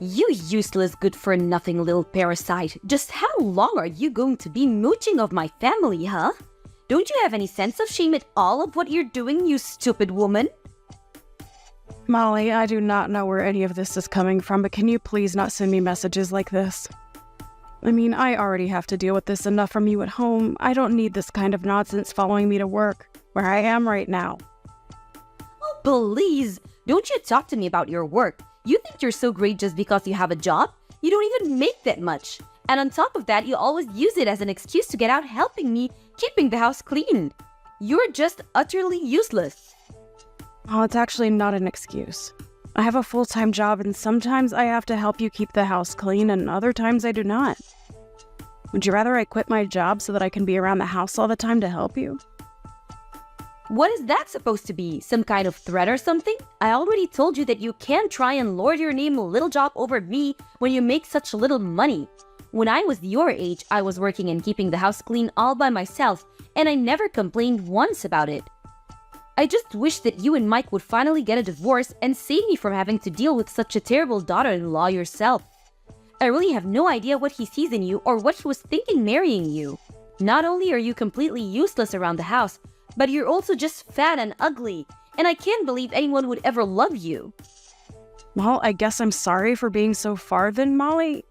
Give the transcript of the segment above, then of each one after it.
You useless good-for-nothing little parasite. Just how long are you going to be mooching of my family, huh? Don't you have any sense of shame at all of what you're doing, you stupid woman? Molly, I do not know where any of this is coming from, but can you please not send me messages like this? I mean, I already have to deal with this enough from you at home. I don't need this kind of nonsense following me to work, where I am right now. Oh, please, don't you talk to me about your work. You think you're so great just because you have a job? You don't even make that much. And on top of that, you always use it as an excuse to get out helping me, keeping the house clean. You're just utterly useless. Oh, it's actually not an excuse. I have a full-time job and sometimes I have to help you keep the house clean and other times I do not. Would you rather I quit my job so that I can be around the house all the time to help you? What is that supposed to be? Some kind of threat or something? I already told you that you can't try and lord your name a little job over me when you make such little money. When I was your age, I was working and keeping the house clean all by myself, and I never complained once about it. I just wish that you and Mike would finally get a divorce and save me from having to deal with such a terrible daughter-in-law yourself. I really have no idea what he sees in you or what he was thinking marrying you. Not only are you completely useless around the house, but you're also just fat and ugly, and I can't believe anyone would ever love you. Well, I guess I'm sorry for being so far then, Molly,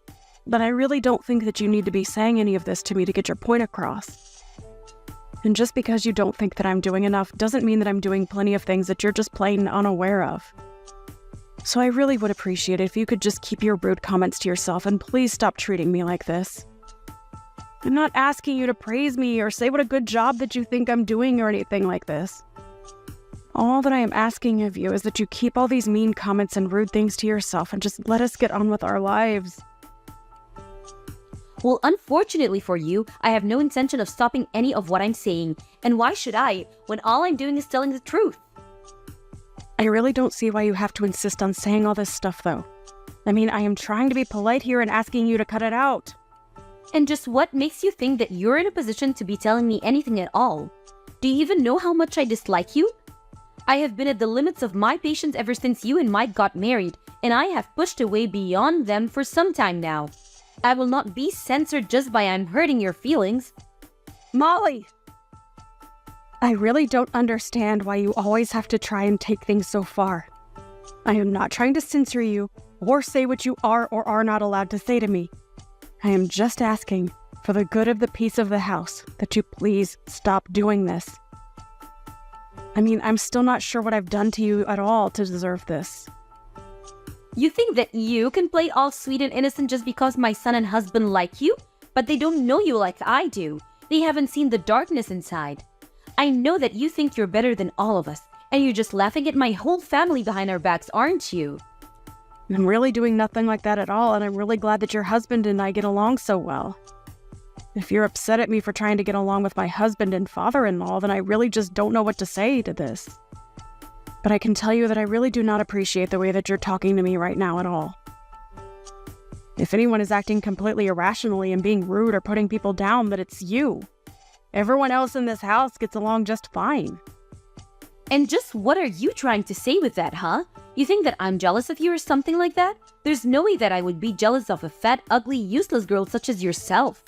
but I really don't think that you need to be saying any of this to me to get your point across. And just because you don't think that I'm doing enough doesn't mean that I'm doing plenty of things that you're just plain unaware of. So I really would appreciate it if you could just keep your rude comments to yourself and please stop treating me like this. I'm not asking you to praise me or say what a good job that you think I'm doing or anything like this. All that I am asking of you is that you keep all these mean comments and rude things to yourself and just let us get on with our lives. Well, unfortunately for you, I have no intention of stopping any of what I'm saying. And why should I, when all I'm doing is telling the truth? I really don't see why you have to insist on saying all this stuff, though. I mean, I am trying to be polite here and asking you to cut it out. And just what makes you think that you're in a position to be telling me anything at all? Do you even know how much I dislike you? I have been at the limits of my patience ever since you and Mike got married, and I have pushed away beyond them for some time now. I will not be censored just by I'm hurting your feelings. Molly! I really don't understand why you always have to try and take things so far. I am not trying to censor you or say what you are or are not allowed to say to me. I am just asking, for the good of the peace of the house, that you please stop doing this. I mean, I'm still not sure what I've done to you at all to deserve this. You think that you can play all sweet and innocent just because my son and husband like you? But they don't know you like I do. They haven't seen the darkness inside. I know that you think you're better than all of us, and you're just laughing at my whole family behind our backs, aren't you? I'm really doing nothing like that at all, and I'm really glad that your husband and I get along so well. If you're upset at me for trying to get along with my husband and father-in-law, then I really just don't know what to say to this. But I can tell you that I really do not appreciate the way that you're talking to me right now at all. If anyone is acting completely irrationally and being rude or putting people down, then it's you. Everyone else in this house gets along just fine. And just what are you trying to say with that, huh? You think that I'm jealous of you or something like that? There's no way that I would be jealous of a fat, ugly, useless girl such as yourself.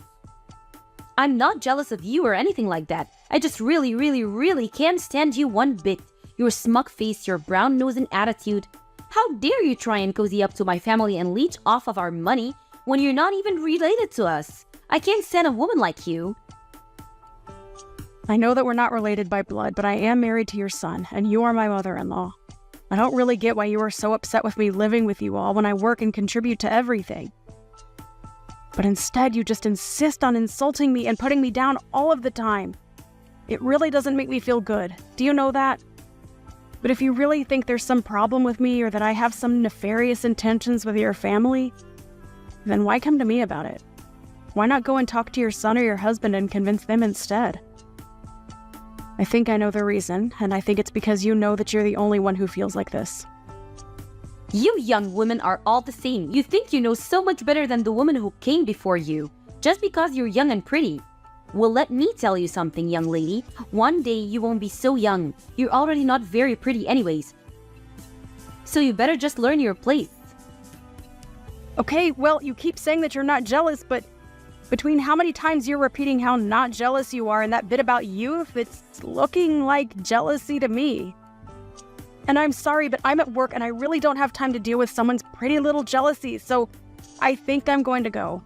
I'm not jealous of you or anything like that. I just really can't stand you one bit. Your smug face, your brown nose and attitude. How dare you try and cozy up to my family and leech off of our money when you're not even related to us? I can't stand a woman like you. I know that we're not related by blood, but I am married to your son, and you are my mother-in-law. I don't really get why you are so upset with me living with you all when I work and contribute to everything. But instead, you just insist on insulting me and putting me down all of the time. It really doesn't make me feel good. Do you know that? But if you really think there's some problem with me or that I have some nefarious intentions with your family, then why come to me about it? Why not go and talk to your son or your husband and convince them instead? I think I know the reason, and I think it's because you know that you're the only one who feels like this. You young women are all the same. You think you know so much better than the woman who came before you, just because you're young and pretty. Well, let me tell you something, young lady. One day you won't be so young. You're already not very pretty anyways. So you better just learn your place. Okay, well, you keep saying that you're not jealous, but between how many times you're repeating how not jealous you are and that bit about youth, it's looking like jealousy to me. And I'm sorry, but I'm at work and I really don't have time to deal with someone's pretty little jealousy, so I think I'm going to go.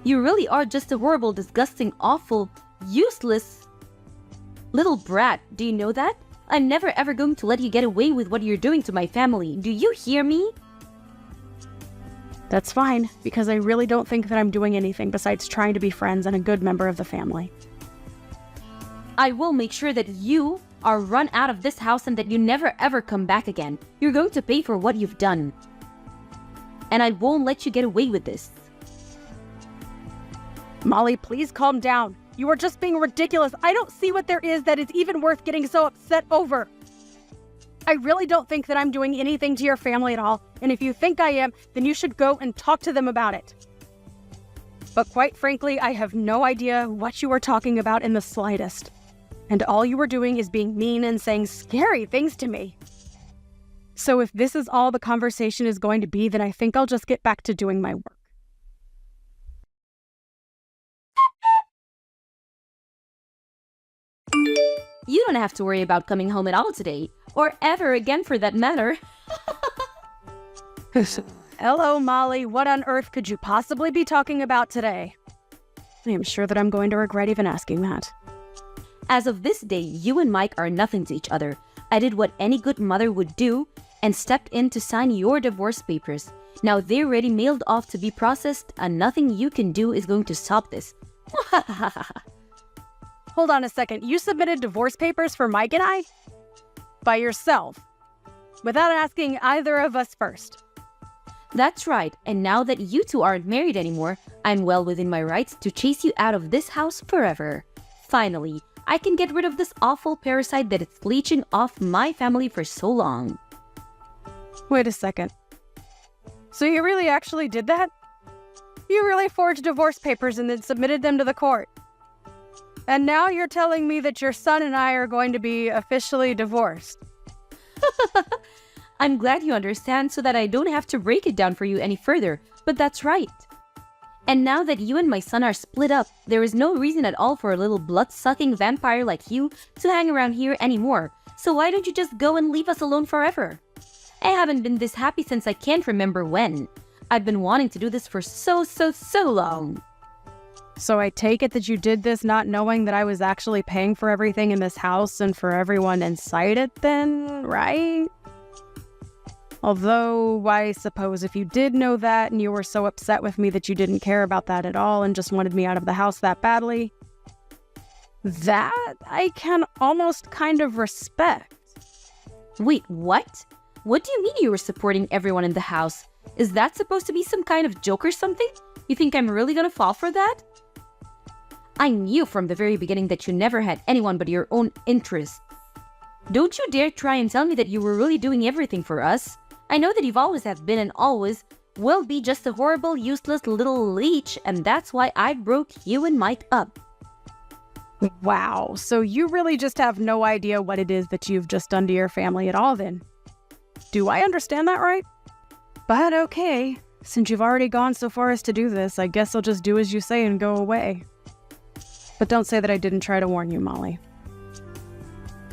You really are just a horrible, disgusting, awful, useless little brat. Do you know that? I'm never ever going to let you get away with what you're doing to my family. Do you hear me? That's fine, because I really don't think that I'm doing anything besides trying to be friends and a good member of the family. I will make sure that you are run out of this house and that you never ever come back again. You're going to pay for what you've done. And I won't let you get away with this. Molly, please calm down. You are just being ridiculous. I don't see what there is that is even worth getting so upset over. I really don't think that I'm doing anything to your family at all, and if you think I am, then you should go and talk to them about it. But quite frankly, I have no idea what you are talking about in the slightest. And all you are doing is being mean and saying scary things to me. So if this is all the conversation is going to be, then I think I'll just get back to doing my work. You don't have to worry about coming home at all today, or ever again for that matter. Hello, Molly. What on earth could you possibly be talking about today? I am sure that I'm going to regret even asking that. As of this day, you and Mike are nothing to each other. I did what any good mother would do and stepped in to sign your divorce papers. Now they're ready mailed off to be processed, and nothing you can do is going to stop this. Hold on a second. You submitted divorce papers for Mike and I? By yourself? Without asking either of us first? That's right, and now that you two aren't married anymore, I'm well within my rights to chase you out of this house forever. Finally, I can get rid of this awful parasite that is leeching off my family for so long. Wait a second. So you really actually did that? You really forged divorce papers and then submitted them to the court? And now you're telling me that your son and I are going to be officially divorced? I'm glad you understand so that I don't have to break it down for you any further, but that's right. And now that you and my son are split up, there is no reason at all for a little blood-sucking vampire like you to hang around here anymore. So why don't you just go and leave us alone forever? I haven't been this happy since I can't remember when. I've been wanting to do this for so long. So I take it that you did this not knowing that I was actually paying for everything in this house and for everyone inside it then, right? Although, I suppose if you did know that and you were so upset with me that you didn't care about that at all and just wanted me out of the house that badly, that I can almost kind of respect. Wait, what? What do you mean you were supporting everyone in the house? Is that supposed to be some kind of joke or something? You think I'm really gonna fall for that? I knew from the very beginning that you never had anyone but your own interests. Don't you dare try and tell me that you were really doing everything for us. I know that you've always have been and always will be just a horrible, useless little leech, and that's why I broke you and Mike up. Wow, so you really just have no idea what it is that you've just done to your family at all then? Do I understand that right? But okay, since you've already gone so far as to do this, I guess I'll just do as you say and go away. But don't say that I didn't try to warn you, Molly.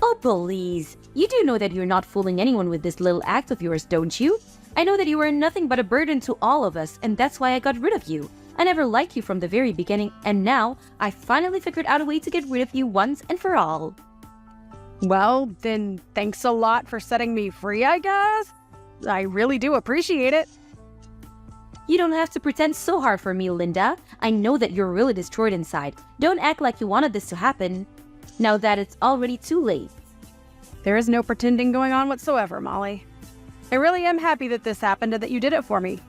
Oh, please. You do know that you're not fooling anyone with this little act of yours, don't you? I know that you were nothing but a burden to all of us, and that's why I got rid of you. I never liked you from the very beginning, and now I finally figured out a way to get rid of you once and for all. Well, then thanks a lot for setting me free, I guess. I really do appreciate it. You don't have to pretend so hard for me, Linda. I know that you're really destroyed inside. Don't act like you wanted this to happen, now that it's already too late. There is no pretending going on whatsoever, Molly. I really am happy that this happened and that you did it for me.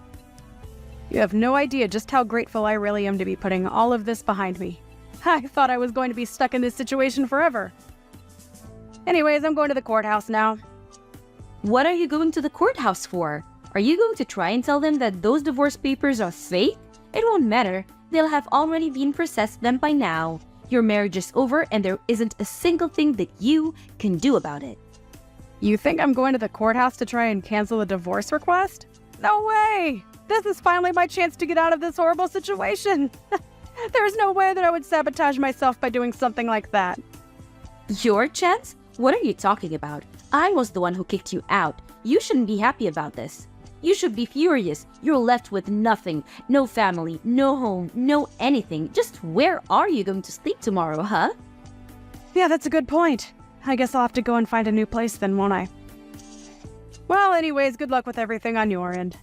You have no idea just how grateful I really am to be putting all of this behind me. I thought I was going to be stuck in this situation forever. Anyways, I'm going to the courthouse now. What are you going to the courthouse for? Are you going to try and tell them that those divorce papers are fake? It won't matter. They'll have already been processed them by now. Your marriage is over and there isn't a single thing that you can do about it. You think I'm going to the courthouse to try and cancel a divorce request? No way! This is finally my chance to get out of this horrible situation. There's no way that I would sabotage myself by doing something like that. Your chance? What are you talking about? I was the one who kicked you out. You shouldn't be happy about this. You should be furious. You're left with nothing. No family, no home, no anything. Just where are you going to sleep tomorrow, huh? Yeah, that's a good point. I guess I'll have to go and find a new place then, won't I? Well, anyways, good luck with everything on your end.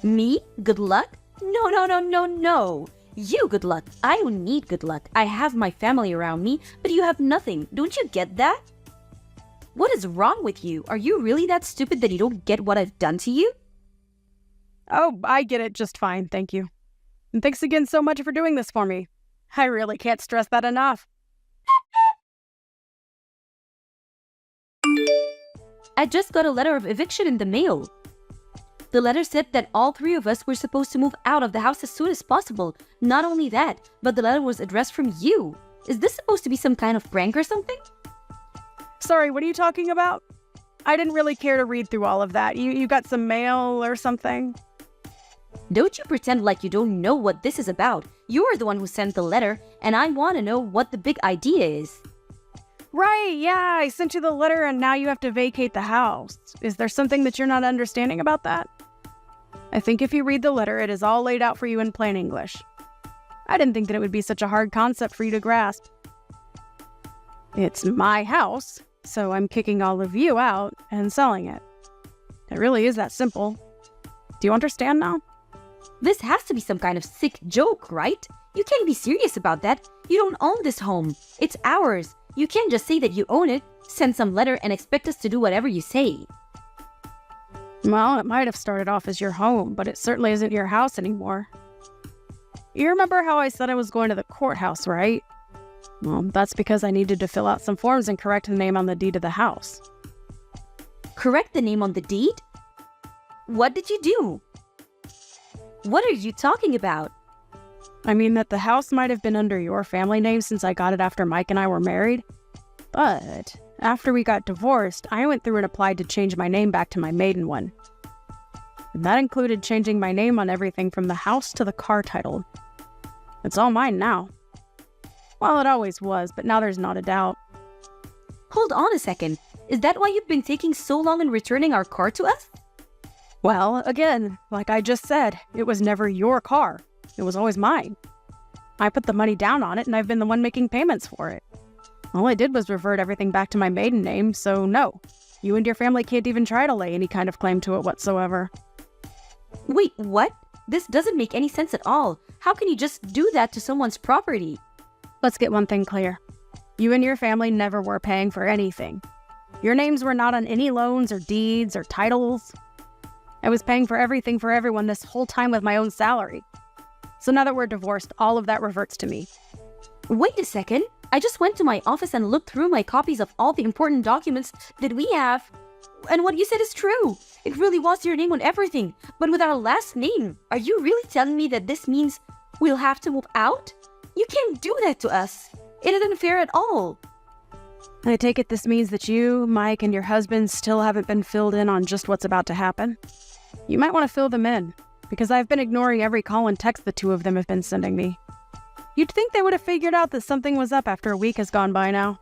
Me? Good luck? No. You good luck. I don't need good luck. I have my family around me, but you have nothing. Don't you get that? What is wrong with you? Are you really that stupid that you don't get what I've done to you? Oh, I get it just fine, thank you. And thanks again so much for doing this for me. I really can't stress that enough. I just got a letter of eviction in the mail. The letter said that all three of us were supposed to move out of the house as soon as possible. Not only that, but the letter was addressed from you. Is this supposed to be some kind of prank or something? Sorry, what are you talking about? I didn't really care to read through all of that. You got some mail or something? Don't you pretend like you don't know what this is about. You're the one who sent the letter, and I want to know what the big idea is. Right, yeah, I sent you the letter and now you have to vacate the house. Is there something that you're not understanding about that? I think if you read the letter, it is all laid out for you in plain English. I didn't think that it would be such a hard concept for you to grasp. It's my house, so I'm kicking all of you out and selling it. It really is that simple. Do you understand now? This has to be some kind of sick joke, right? You can't be serious about that. You don't own this home. It's ours. You can't just say that you own it, send some letter, and expect us to do whatever you say. Well, it might have started off as your home, but it certainly isn't your house anymore. You remember how I said I was going to the courthouse, right? Well, that's because I needed to fill out some forms and correct the name on the deed of the house. Correct the name on the deed? What did you do? What are you talking about? I mean that the house might have been under your family name since I got it after Mike and I were married. But after we got divorced, I went through and applied to change my name back to my maiden one. And that included changing my name on everything from the house to the car title. It's all mine now. Well, it always was, but now there's not a doubt. Hold on a second. Is that why you've been taking so long in returning our car to us? Well, again, like I just said, it was never your car. It was always mine. I put the money down on it and I've been the one making payments for it. All I did was revert everything back to my maiden name, so no. You and your family can't even try to lay any kind of claim to it whatsoever. Wait, what? This doesn't make any sense at all. How can you just do that to someone's property? Let's get one thing clear. You and your family never were paying for anything. Your names were not on any loans or deeds or titles. I was paying for everything for everyone this whole time with my own salary. So now that we're divorced, all of that reverts to me. Wait a second. I just went to my office and looked through my copies of all the important documents that we have. And what you said is true. It really was your name on everything, but with our last name. Are you really telling me that this means we'll have to move out? You can't do that to us. It isn't fair at all. I take it this means that you, Mike, and your husband still haven't been filled in on just what's about to happen. You might want to fill them in, because I've been ignoring every call and text the two of them have been sending me. You'd think they would have figured out that something was up after a week has gone by now.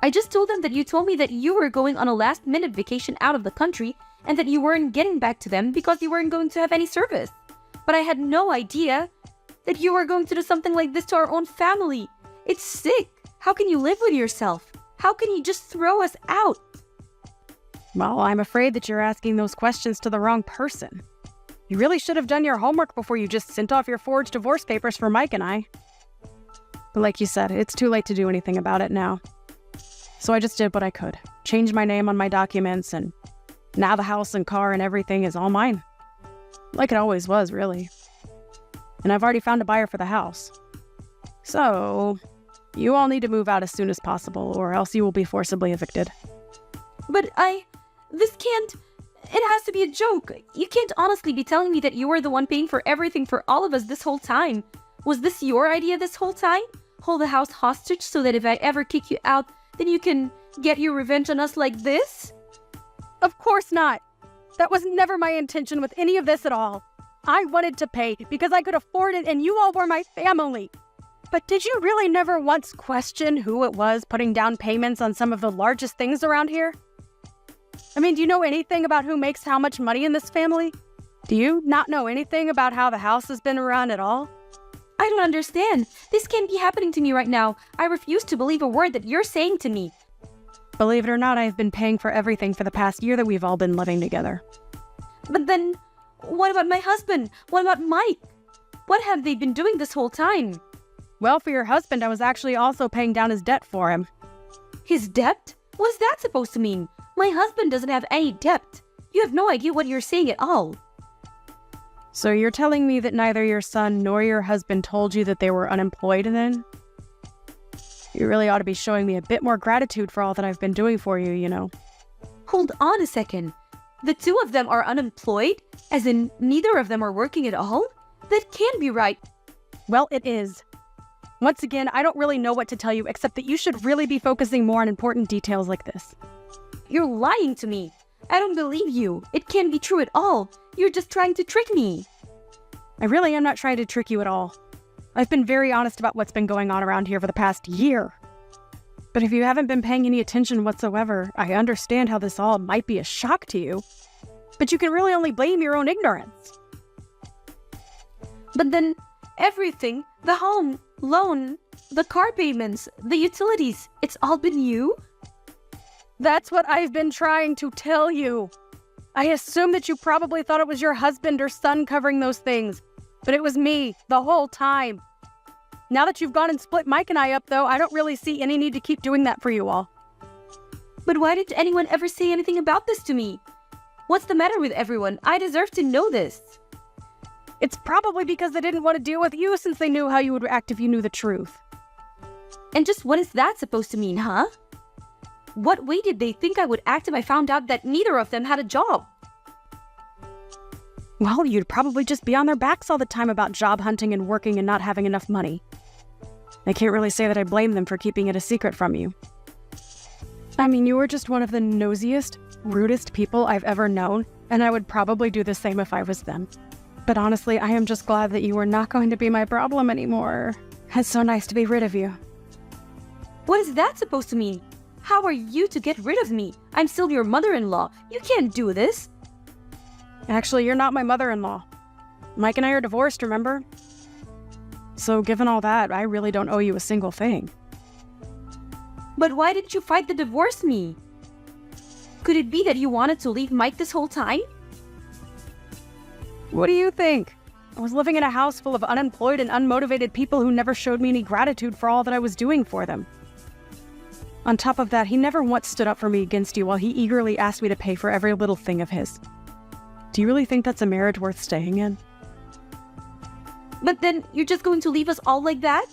I just told them that you told me that you were going on a last-minute vacation out of the country and that you weren't getting back to them because you weren't going to have any service. But I had no idea that you were going to do something like this to our own family. It's sick. How can you live with yourself? How can you just throw us out? Well, I'm afraid that you're asking those questions to the wrong person. You really should have done your homework before you just sent off your forged divorce papers for Mike and I. But like you said, it's too late to do anything about it now. So I just did what I could. Changed my name on my documents, and now the house and car and everything is all mine. Like it always was, really. And I've already found a buyer for the house. So, you all need to move out as soon as possible, or else you will be forcibly evicted. But this can't... It has to be a joke. You can't honestly be telling me that you were the one paying for everything for all of us this whole time. Was this your idea this whole time? Hold the house hostage so that if I ever kick you out, then you can get your revenge on us like this? Of course not. That was never my intention with any of this at all. I wanted to pay because I could afford it and you all were my family. But did you really never once question who it was putting down payments on some of the largest things around here? I mean, do you know anything about who makes how much money in this family? Do you not know anything about how the house has been run at all? I don't understand. This can't be happening to me right now. I refuse to believe a word that you're saying to me. Believe it or not, I've been paying for everything for the past year that we've all been living together. But then, what about my husband? What about Mike? What have they been doing this whole time? Well, for your husband, I was actually also paying down his debt for him. His debt? What's that supposed to mean? My husband doesn't have any debt. You have no idea what you're saying at all. So you're telling me that neither your son nor your husband told you that they were unemployed then? You really ought to be showing me a bit more gratitude for all that I've been doing for you, you know. Hold on a second. The two of them are unemployed? As in, neither of them are working at all? That can't be right. Well, it is. Once again, I don't really know what to tell you except that you should really be focusing more on important details like this. You're lying to me. I don't believe you. It can't be true at all. You're just trying to trick me. I really am not trying to trick you at all. I've been very honest about what's been going on around here for the past year. But if you haven't been paying any attention whatsoever, I understand how this all might be a shock to you. But you can really only blame your own ignorance. But then, everything, the home, loan, the car payments, the utilities, it's all been you? That's what I've been trying to tell you. I assume that you probably thought it was your husband or son covering those things, but it was me the whole time. Now that you've gone and split Mike and I up, though, I don't really see any need to keep doing that for you all. But why didn't anyone ever say anything about this to me? What's the matter with everyone? I deserve to know this. It's probably because they didn't want to deal with you since they knew how you would react if you knew the truth. And just what is that supposed to mean, huh? What way did they think I would act if I found out that neither of them had a job? Well, you'd probably just be on their backs all the time about job hunting and working and not having enough money. I can't really say that I blame them for keeping it a secret from you. I mean, you were just one of the nosiest, rudest people I've ever known, and I would probably do the same if I was them. But honestly, I am just glad that you were not going to be my problem anymore. It's so nice to be rid of you. What is that supposed to mean? How are you to get rid of me? I'm still your mother-in-law. You can't do this. Actually, you're not my mother-in-law. Mike and I are divorced, remember? So given all that, I really don't owe you a single thing. But why didn't you fight to divorce me? Could it be that you wanted to leave Mike this whole time? What do you think? I was living in a house full of unemployed and unmotivated people who never showed me any gratitude for all that I was doing for them. On top of that, he never once stood up for me against you while he eagerly asked me to pay for every little thing of his. Do you really think that's a marriage worth staying in? But then you're just going to leave us all like that?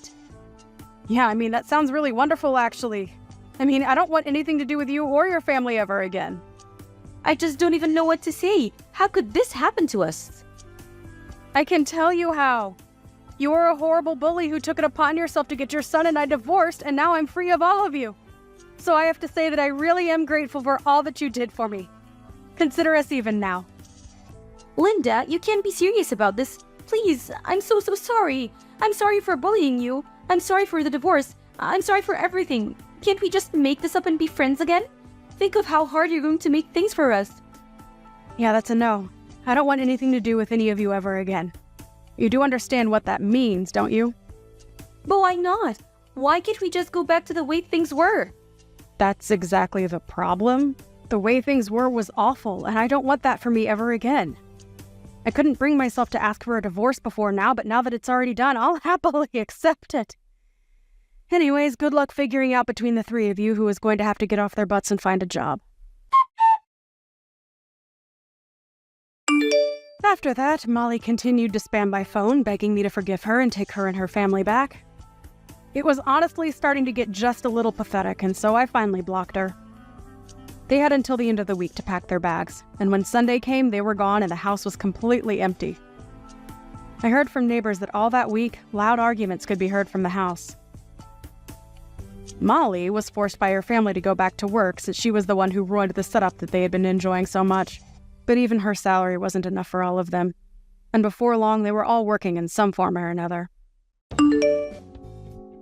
Yeah, I mean, that sounds really wonderful, actually. I mean, I don't want anything to do with you or your family ever again. I just don't even know what to say. How could this happen to us? I can tell you how. You were a horrible bully who took it upon yourself to get your son and I divorced, and now I'm free of all of you. So I have to say that I really am grateful for all that you did for me. Consider us even now. Linda, you can't be serious about this. Please, I'm so sorry. I'm sorry for bullying you. I'm sorry for the divorce. I'm sorry for everything. Can't we just make this up and be friends again? Think of how hard you're going to make things for us. Yeah, that's a no. I don't want anything to do with any of you ever again. You do understand what that means, don't you? But why not? Why can't we just go back to the way things were? That's exactly the problem. The way things were was awful, and I don't want that for me ever again. I couldn't bring myself to ask for a divorce before now, but now that it's already done, I'll happily accept it. Anyways, good luck figuring out between the three of you who is going to have to get off their butts and find a job. After that, Molly continued to spam my phone, begging me to forgive her and take her and her family back. It was honestly starting to get just a little pathetic, and so I finally blocked her. They had until the end of the week to pack their bags, and when Sunday came, they were gone and the house was completely empty. I heard from neighbors that all that week, loud arguments could be heard from the house. Molly was forced by her family to go back to work since she was the one who ruined the setup that they had been enjoying so much. But even her salary wasn't enough for all of them. And before long, they were all working in some form or another.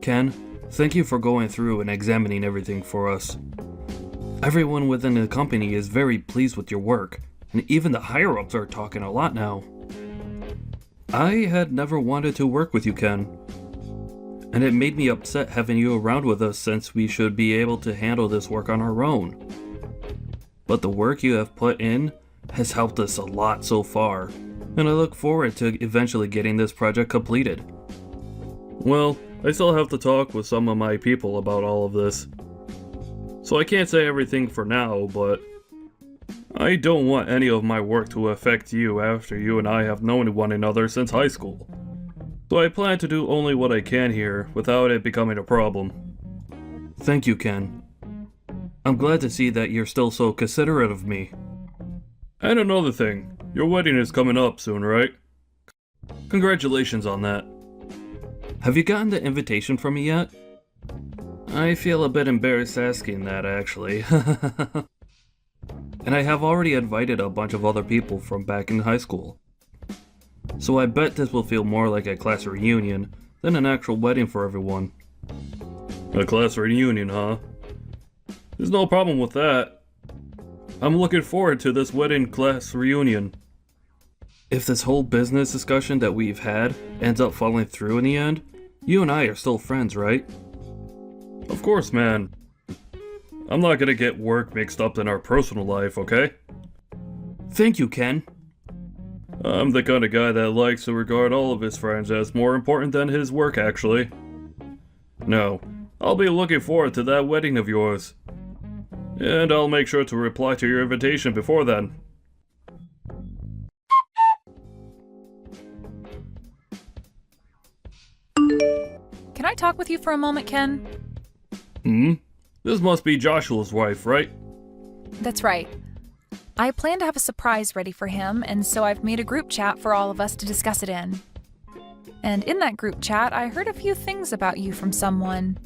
Ken, thank you for going through and examining everything for us. Everyone within the company is very pleased with your work, and even the higher-ups are talking a lot now. I had never wanted to work with you, Ken, and it made me upset having you around with us since we should be able to handle this work on our own. But the work you have put in has helped us a lot so far, and I look forward to eventually getting this project completed. Well, I still have to talk with some of my people about all of this, so I can't say everything for now, but I don't want any of my work to affect you after you and I have known one another since high school. So I plan to do only what I can here without it becoming a problem. Thank you, Ken. I'm glad to see that you're still so considerate of me. And another thing, your wedding is coming up soon, right? Congratulations on that. Have you gotten the invitation from me yet? I feel a bit embarrassed asking that, actually. And I have already invited a bunch of other people from back in high school. So I bet this will feel more like a class reunion than an actual wedding for everyone. A class reunion, huh? There's no problem with that. I'm looking forward to this wedding class reunion. If this whole business discussion that we've had ends up falling through in the end, you and I are still friends, right? Of course, man. I'm not gonna get work mixed up in our personal life, okay? Thank you, Ken. I'm the kind of guy that likes to regard all of his friends as more important than his work, actually. No, I'll be looking forward to that wedding of yours. And I'll make sure to reply to your invitation before then. Can I talk with you for a moment, Ken? This must be Joshua's wife, right? That's right. I plan to have a surprise ready for him, and so I've made a group chat for all of us to discuss it in. And in that group chat, I heard a few things about you from someone.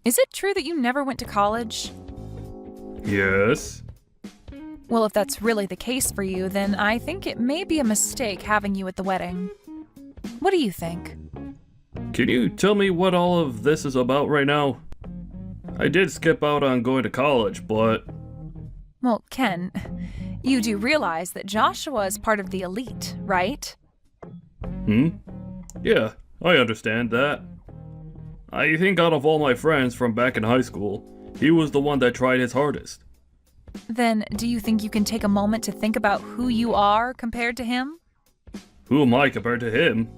Is it true that you never went to college? Yes. Well, if that's really the case for you, then I think it may be a mistake having you at the wedding. What do you think? Can you tell me what all of this is about right now? I did skip out on going to college, but... Well, Ken, you do realize that Joshua is part of the elite, right? Yeah, I understand that. I think out of all my friends from back in high school, he was the one that tried his hardest. Then, do you think you can take a moment to think about who you are compared to him? Who am I compared to him?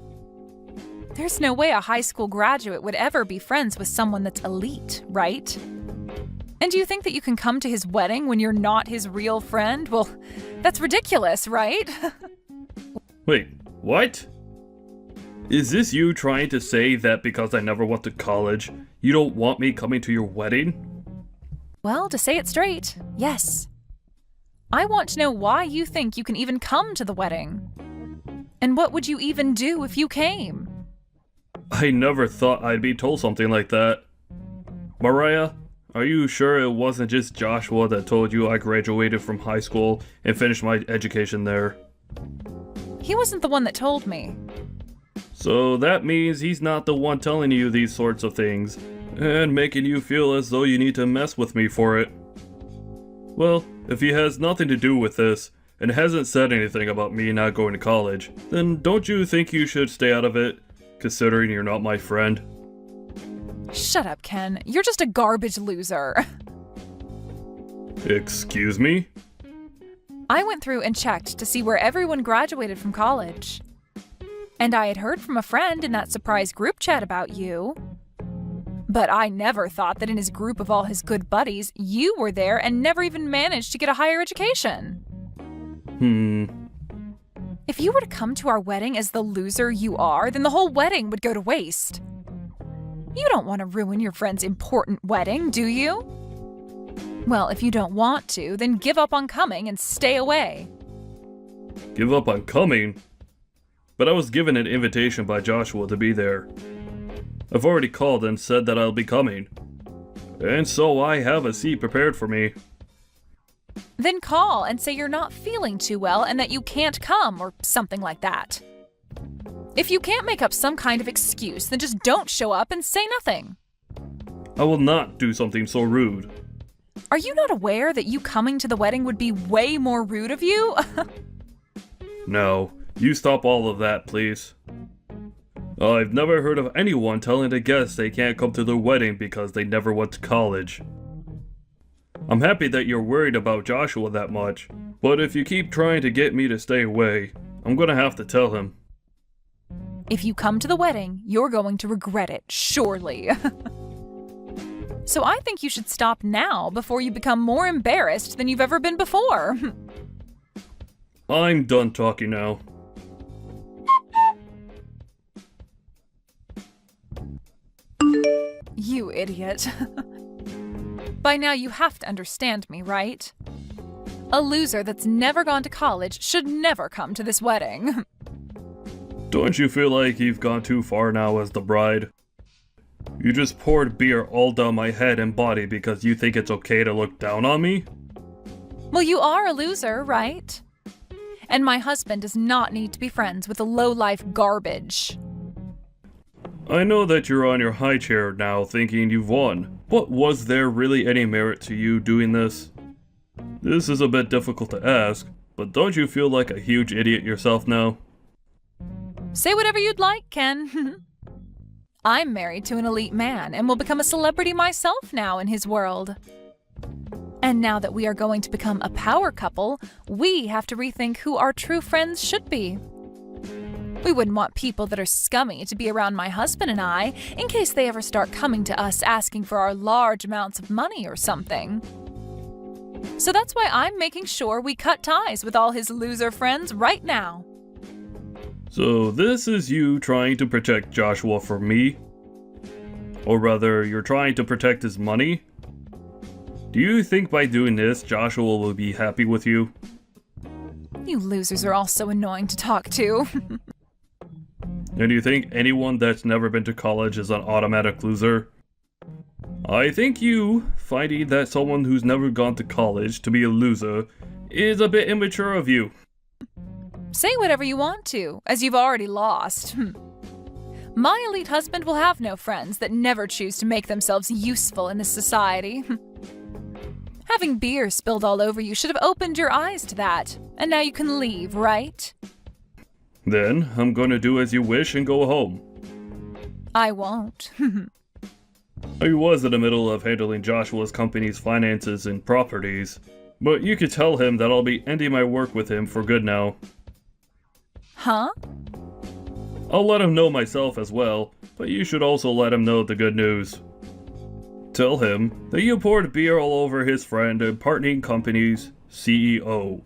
There's no way a high school graduate would ever be friends with someone that's elite, right? And do you think that you can come to his wedding when you're not his real friend? Well, that's ridiculous, right? Wait, what? Is this you trying to say that because I never went to college, you don't want me coming to your wedding? Well, to say it straight, yes. I want to know why you think you can even come to the wedding. And what would you even do if you came? I never thought I'd be told something like that. Mariah, are you sure it wasn't just Joshua that told you I graduated from high school and finished my education there? He wasn't the one that told me. So that means he's not the one telling you these sorts of things, and making you feel as though you need to mess with me for it. Well, if he has nothing to do with this, and hasn't said anything about me not going to college, then don't you think you should stay out of it, considering you're not my friend? Shut up, Ken. You're just a garbage loser. Excuse me? I went through and checked to see where everyone graduated from college. And I had heard from a friend in that surprise group chat about you. But I never thought that in his group of all his good buddies, you were there and never even managed to get a higher education. If you were to come to our wedding as the loser you are, then the whole wedding would go to waste. You don't want to ruin your friend's important wedding, do you? Well, if you don't want to, then give up on coming and stay away. Give up on coming? But I was given an invitation by Joshua to be there. I've already called and said that I'll be coming. And so I have a seat prepared for me. Then call and say you're not feeling too well and that you can't come or something like that. If you can't make up some kind of excuse, then just don't show up and say nothing. I will not do something so rude. Are you not aware that you coming to the wedding would be way more rude of you? No, you stop all of that, please. I've never heard of anyone telling a guest they can't come to their wedding because they never went to college. I'm happy that you're worried about Joshua that much, but if you keep trying to get me to stay away, I'm gonna have to tell him. If you come to the wedding, you're going to regret it, surely. So I think you should stop now before you become more embarrassed than you've ever been before. I'm done talking now. You idiot. By now you have to understand me, right? A loser that's never gone to college should never come to this wedding. Don't you feel like you've gone too far now as the bride? You just poured beer all down my head and body because you think it's okay to look down on me? Well, you are a loser, right? And my husband does not need to be friends with a low-life garbage. I know that you're on your high chair now thinking you've won, but was there really any merit to you doing this? This is a bit difficult to ask, but don't you feel like a huge idiot yourself now? Say whatever you'd like, Ken. I'm married to an elite man and will become a celebrity myself now in his world. And now that we are going to become a power couple, we have to rethink who our true friends should be. We wouldn't want people that are scummy to be around my husband and I in case they ever start coming to us asking for our large amounts of money or something. So that's why I'm making sure we cut ties with all his loser friends right now. So this is you trying to protect Joshua from me? Or rather, you're trying to protect his money? Do you think by doing this, Joshua will be happy with you? You losers are all so annoying to talk to. And do you think anyone that's never been to college is an automatic loser? I think you, finding that someone who's never gone to college to be a loser, is a bit immature of you. Say whatever you want to, as you've already lost. My elite husband will have no friends that never choose to make themselves useful in this society. Having beer spilled all over you should have opened your eyes to that, and now you can leave, right? Then, I'm gonna do as you wish and go home. I won't. I was in the middle of handling Joshua's company's finances and properties, but you could tell him that I'll be ending my work with him for good now. Huh? I'll let him know myself as well, but you should also let him know the good news. Tell him that you poured beer all over his friend and partnering company's CEO.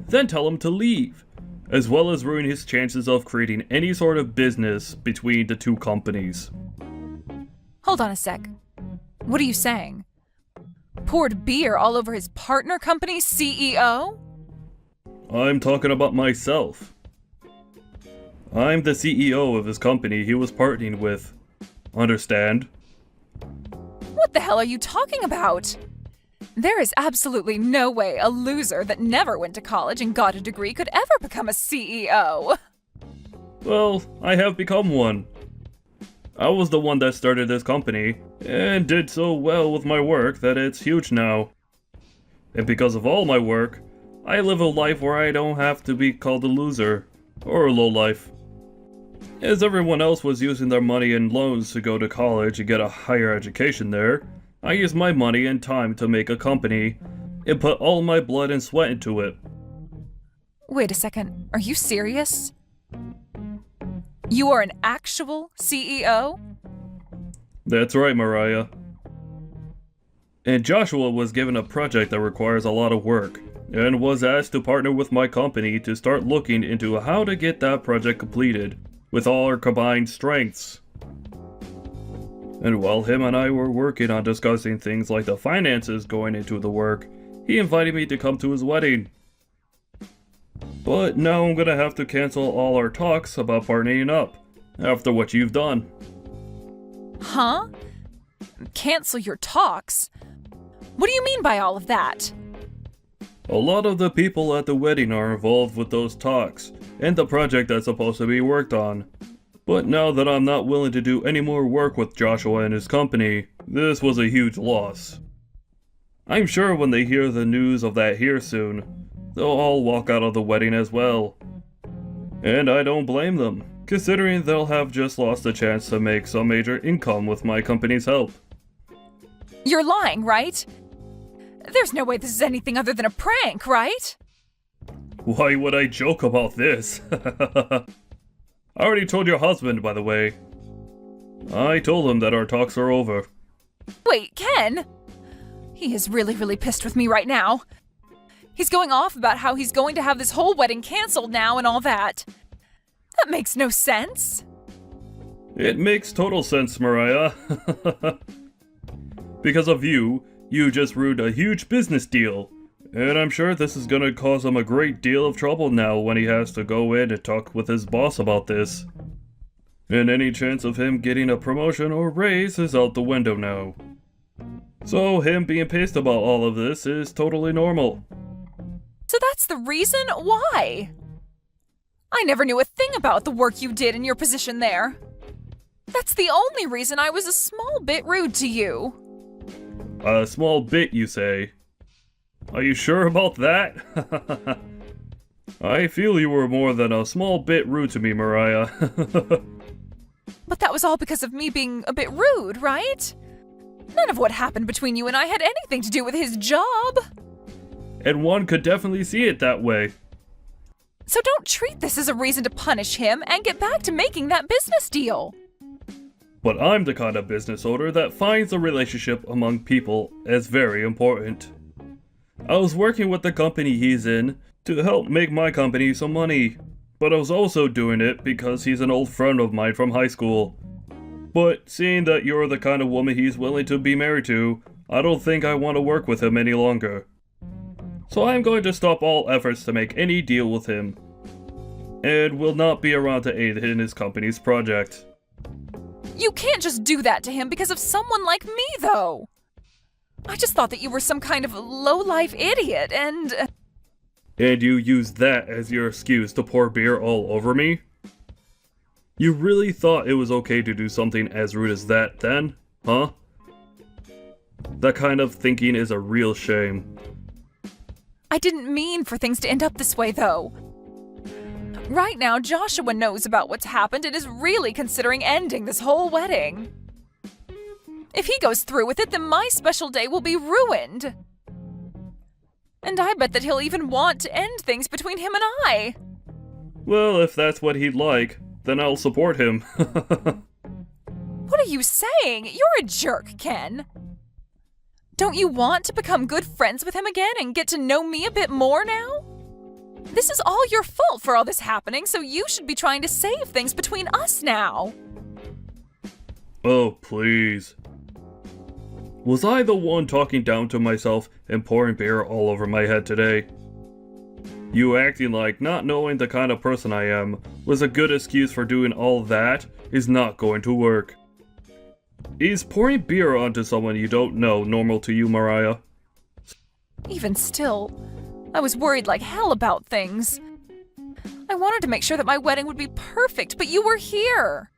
Then tell him to leave, as well as ruin his chances of creating any sort of business between the two companies. Hold on a sec. What are you saying? Poured beer all over his partner company's CEO? I'm talking about myself. I'm the CEO of his company he was partnering with. Understand? What the hell are you talking about? There is absolutely no way a loser that never went to college and got a degree could ever become a CEO. Well, I have become one. I was the one that started this company, and did so well with my work that it's huge now. And because of all my work, I live a life where I don't have to be called a loser, or a lowlife. As everyone else was using their money and loans to go to college and get a higher education there, I used my money and time to make a company, and put all my blood and sweat into it. Wait a second, are you serious? You are an actual CEO? That's right, Mariah. And Joshua was given a project that requires a lot of work, and was asked to partner with my company to start looking into how to get that project completed, with all our combined strengths. And while him and I were working on discussing things like the finances going into the work, he invited me to come to his wedding. But now I'm gonna have to cancel all our talks about partnering up, after what you've done. Huh? Cancel your talks? What do you mean by all of that? A lot of the people at the wedding are involved with those talks, and the project that's supposed to be worked on. But now that I'm not willing to do any more work with Joshua and his company, this was a huge loss. I'm sure when they hear the news of that here soon, they'll all walk out of the wedding as well. And I don't blame them, considering they'll have just lost a chance to make some major income with my company's help. You're lying, right? There's no way this is anything other than a prank, right? Why would I joke about this? I already told your husband, by the way. I told him that our talks are over. Wait, Ken? He is really pissed with me right now. He's going off about how he's going to have this whole wedding canceled now and all that. That makes no sense. It makes total sense, Mariah. Because of you, you just ruined a huge business deal. And I'm sure this is gonna cause him a great deal of trouble now when he has to go in and talk with his boss about this. And any chance of him getting a promotion or raise is out the window now. So him being pissed about all of this is totally normal. So that's the reason? Why? I never knew a thing about the work you did in your position there. That's the only reason I was a small bit rude to you. A small bit, you say? Are you sure about that? I feel you were more than a small bit rude to me, Mariah. But that was all because of me being a bit rude, right? None of what happened between you and I had anything to do with his job. And one could definitely see it that way. So don't treat this as a reason to punish him and get back to making that business deal. But I'm the kind of business owner that finds a relationship among people as very important. I was working with the company he's in to help make my company some money, but I was also doing it because he's an old friend of mine from high school. But seeing that you're the kind of woman he's willing to be married to, I don't think I want to work with him any longer. So I'm going to stop all efforts to make any deal with him, and will not be around to aid in his company's project. You can't just do that to him because of someone like me, though. I just thought that you were some kind of low-life idiot, and... And you used that as your excuse to pour beer all over me? You really thought it was okay to do something as rude as that then, huh? That kind of thinking is a real shame. I didn't mean for things to end up this way, though. Right now, Joshua knows about what's happened and is really considering ending this whole wedding. If he goes through with it, then my special day will be ruined. And I bet that he'll even want to end things between him and I. Well, if that's what he'd like, then I'll support him. What are you saying? You're a jerk, Ken. Don't you want to become good friends with him again and get to know me a bit more now? This is all your fault for all this happening, so you should be trying to save things between us now. Oh, please. Was I the one talking down to myself and pouring beer all over my head today? You acting like not knowing the kind of person I am was a good excuse for doing all that is not going to work. Is pouring beer onto someone you don't know normal to you, Mariah? Even still, I was worried like hell about things. I wanted to make sure that my wedding would be perfect, but you were here.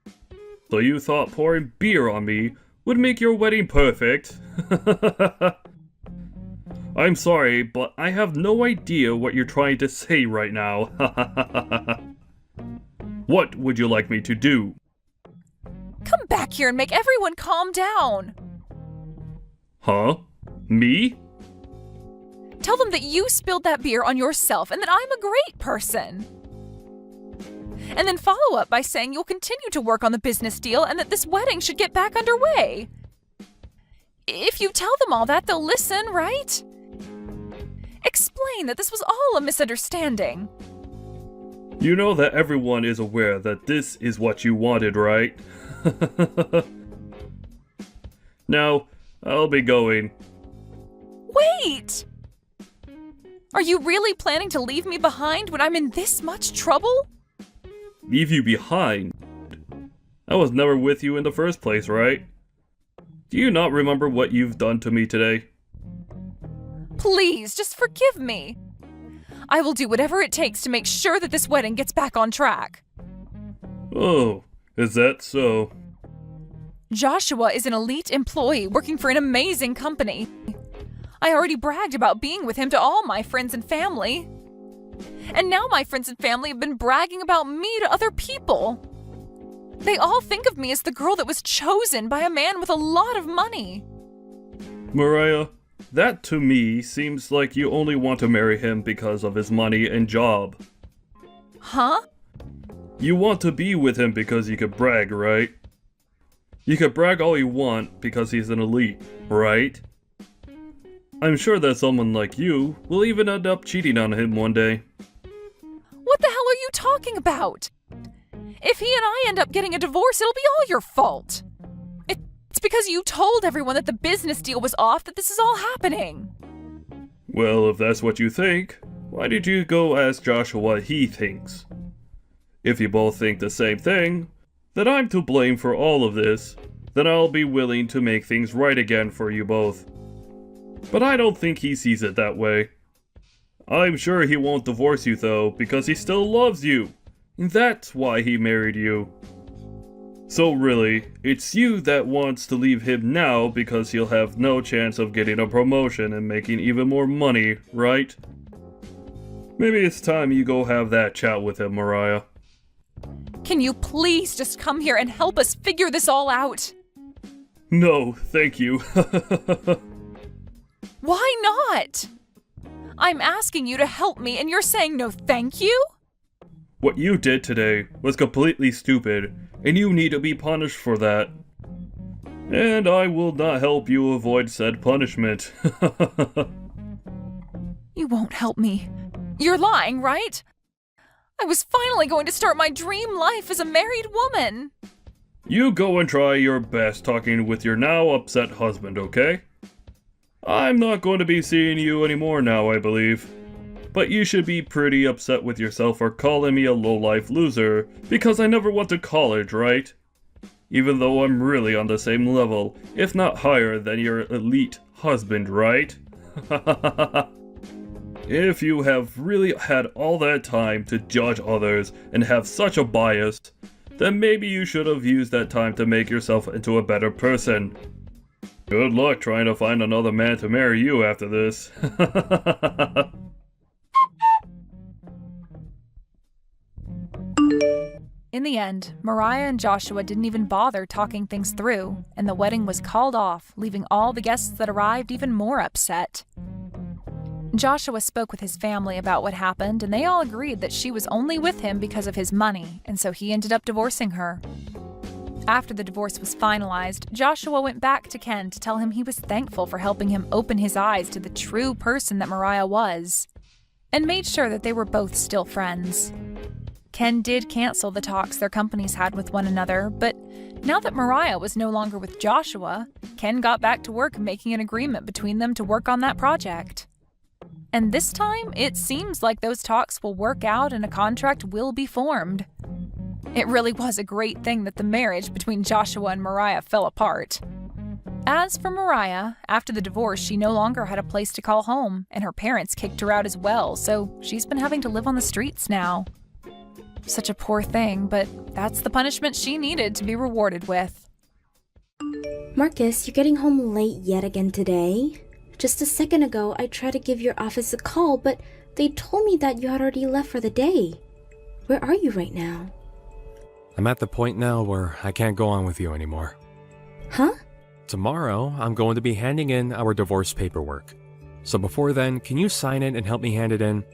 So you thought pouring beer on me would make your wedding perfect? I'm sorry, but I have no idea what you're trying to say right now. What would you like me to do? Come back here and make everyone calm down. Huh? Me? Tell them that you spilled that beer on yourself and that I'm a great person. And then follow up by saying you'll continue to work on the business deal and that this wedding should get back underway. If you tell them all that, they'll listen, right? Explain that this was all a misunderstanding. You know that everyone is aware that this is what you wanted, right? Now, I'll be going. Wait! Are you really planning to leave me behind when I'm in this much trouble? Leave you behind? I was never with you in the first place, right? Do you not remember what you've done to me today? Please, just forgive me. I will do whatever it takes to make sure that this wedding gets back on track. Oh, is that so? Joshua is an elite employee working for an amazing company. I already bragged about being with him to all my friends and family. And now my friends and family have been bragging about me to other people. They all think of me as the girl that was chosen by a man with a lot of money. Mariah, that to me seems like you only want to marry him because of his money and job. Huh? You want to be with him because you could brag, right? You could brag all you want because he's an elite, right? I'm sure that someone like you will even end up cheating on him one day. What the hell are you talking about? If he and I end up getting a divorce, it'll be all your fault. It's because you told everyone that the business deal was off that this is all happening. Well, if that's what you think, why did you go ask Joshua what he thinks? If you both think the same thing, then I'm to blame for all of this, then I'll be willing to make things right again for you both. But I don't think he sees it that way. I'm sure he won't divorce you though, because he still loves you. And that's why he married you. So really, it's you that wants to leave him now because he'll have no chance of getting a promotion and making even more money, right? Maybe it's time you go have that chat with him, Mariah. Can you please just come here and help us figure this all out? No, thank you. Why not? I'm asking you to help me and you're saying no thank you? What you did today was completely stupid, and you need to be punished for that. And I will not help you avoid said punishment. You won't help me. You're lying, right? I was finally going to start my dream life as a married woman. You go and try your best talking with your now upset husband, okay? I'm not going to be seeing you anymore now, I believe. But you should be pretty upset with yourself for calling me a low-life loser, because I never went to college, right? Even though I'm really on the same level, if not higher than your elite husband, right? If you have really had all that time to judge others and have such a bias, then maybe you should have used that time to make yourself into a better person. Good luck trying to find another man to marry you after this. In the end, Mariah and Joshua didn't even bother talking things through, and the wedding was called off, leaving all the guests that arrived even more upset. Joshua spoke with his family about what happened, and they all agreed that she was only with him because of his money, and so he ended up divorcing her. After the divorce was finalized, Joshua went back to Ken to tell him he was thankful for helping him open his eyes to the true person that Mariah was, and made sure that they were both still friends. Ken did cancel the talks their companies had with one another, but now that Mariah was no longer with Joshua, Ken got back to work making an agreement between them to work on that project. And this time, it seems like those talks will work out and a contract will be formed. It really was a great thing that the marriage between Joshua and Mariah fell apart. As for Mariah, after the divorce, she no longer had a place to call home, and her parents kicked her out as well, so she's been having to live on the streets now. Such a poor thing, but that's the punishment she needed to be rewarded with. Marcus, you're getting home late yet again today. Just a second ago, I tried to give your office a call, but they told me that you had already left for the day. Where are you right now? I'm at the point now where I can't go on with you anymore. Huh? Tomorrow, I'm going to be handing in our divorce paperwork. So before then, can you sign it and help me hand it in?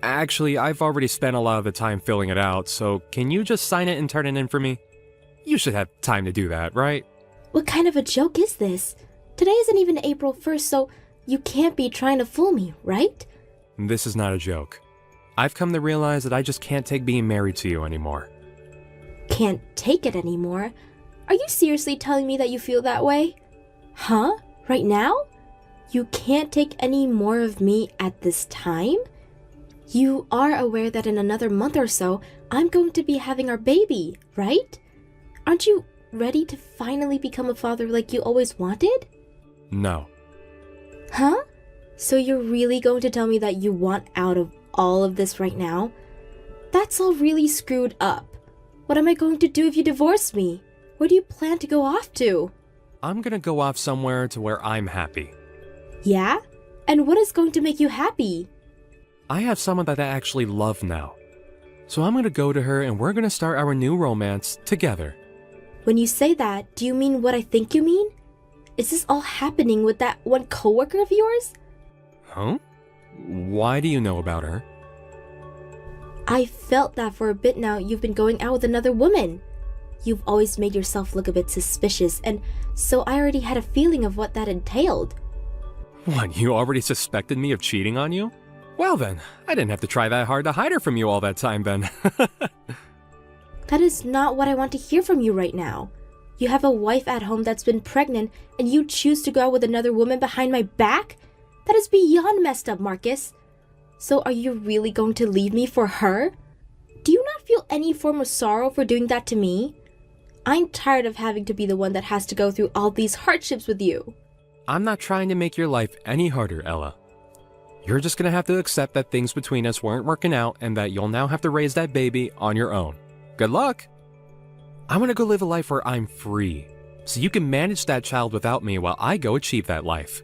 Actually, I've already spent a lot of the time filling it out, so can you just sign it and turn it in for me? You should have time to do that, right? What kind of a joke is this? Today isn't even April 1st, so you can't be trying to fool me, right? This is not a joke. I've come to realize that I just can't take being married to you anymore. Can't take it anymore? Are you seriously telling me that you feel that way? Huh? Right now? You can't take any more of me at this time? You are aware that in another month or so, I'm going to be having our baby, right? Aren't you ready to finally become a father like you always wanted? No. Huh? So you're really going to tell me that you want out of all of this right now? That's all really screwed up. What am I going to do if you divorce me? Where do you plan to go off to? I'm gonna go off somewhere to where I'm happy. Yeah? And what is going to make you happy? I have someone that I actually love now. So I'm gonna go to her and we're gonna start our new romance together. When you say that, do you mean what I think you mean? Is this all happening with that one coworker of yours? Huh? Why do you know about her? I felt that for a bit now you've been going out with another woman. You've always made yourself look a bit suspicious, and so I already had a feeling of what that entailed. What, you already suspected me of cheating on you? Well then, I didn't have to try that hard to hide her from you all that time then. That is not what I want to hear from you right now. You have a wife at home that's been pregnant, and you choose to go out with another woman behind my back? That is beyond messed up, Marcus. So are you really going to leave me for her? Do you not feel any form of sorrow for doing that to me? I'm tired of having to be the one that has to go through all these hardships with you. I'm not trying to make your life any harder, Ella. You're just gonna have to accept that things between us weren't working out and that you'll now have to raise that baby on your own. Good luck! I want to go live a life where I'm free, so you can manage that child without me while I go achieve that life.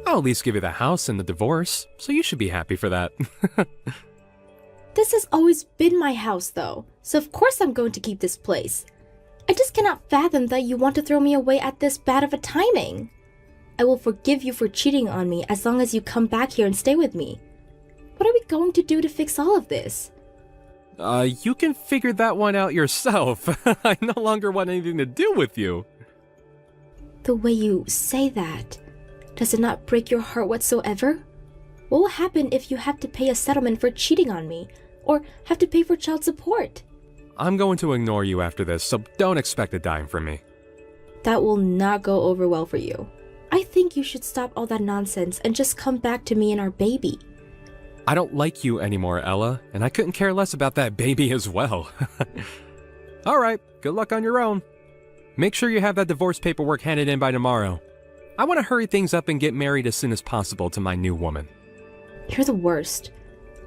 I'll at least give you the house and the divorce, so you should be happy for that. This has always been my house, though, so of course I'm going to keep this place. I just cannot fathom that you want to throw me away at this bad of a timing. I will forgive you for cheating on me as long as you come back here and stay with me. What are we going to do to fix all of this? You can figure that one out yourself. I no longer want anything to do with you. The way you say that, does it not break your heart whatsoever? What will happen if you have to pay a settlement for cheating on me, or have to pay for child support? I'm going to ignore you after this, so don't expect a dime from me. That will not go over well for you. I think you should stop all that nonsense and just come back to me and our baby. I don't like you anymore, Ella, and I couldn't care less about that baby as well. Alright, good luck on your own. Make sure you have that divorce paperwork handed in by tomorrow. I want to hurry things up and get married as soon as possible to my new woman. You're the worst.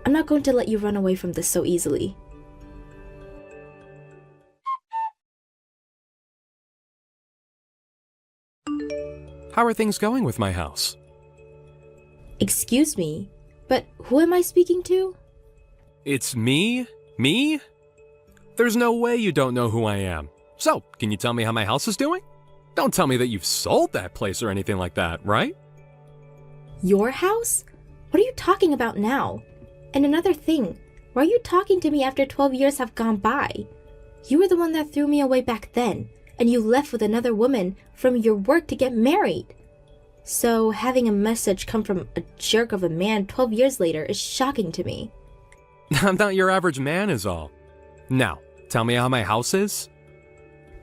I'm not going to let you run away from this so easily. How are things going with my house? Excuse me, but who am I speaking to? It's me? Me? There's no way you don't know who I am. So, can you tell me how my house is doing? Don't tell me that you've sold that place or anything like that, right? Your house? What are you talking about now? And another thing, why are you talking to me after 12 years have gone by? You were the one that threw me away back then, and you left with another woman from your work to get married. So having a message come from a jerk of a man 12 years later is shocking to me. I'm not your average man is all. Now, tell me how my house is?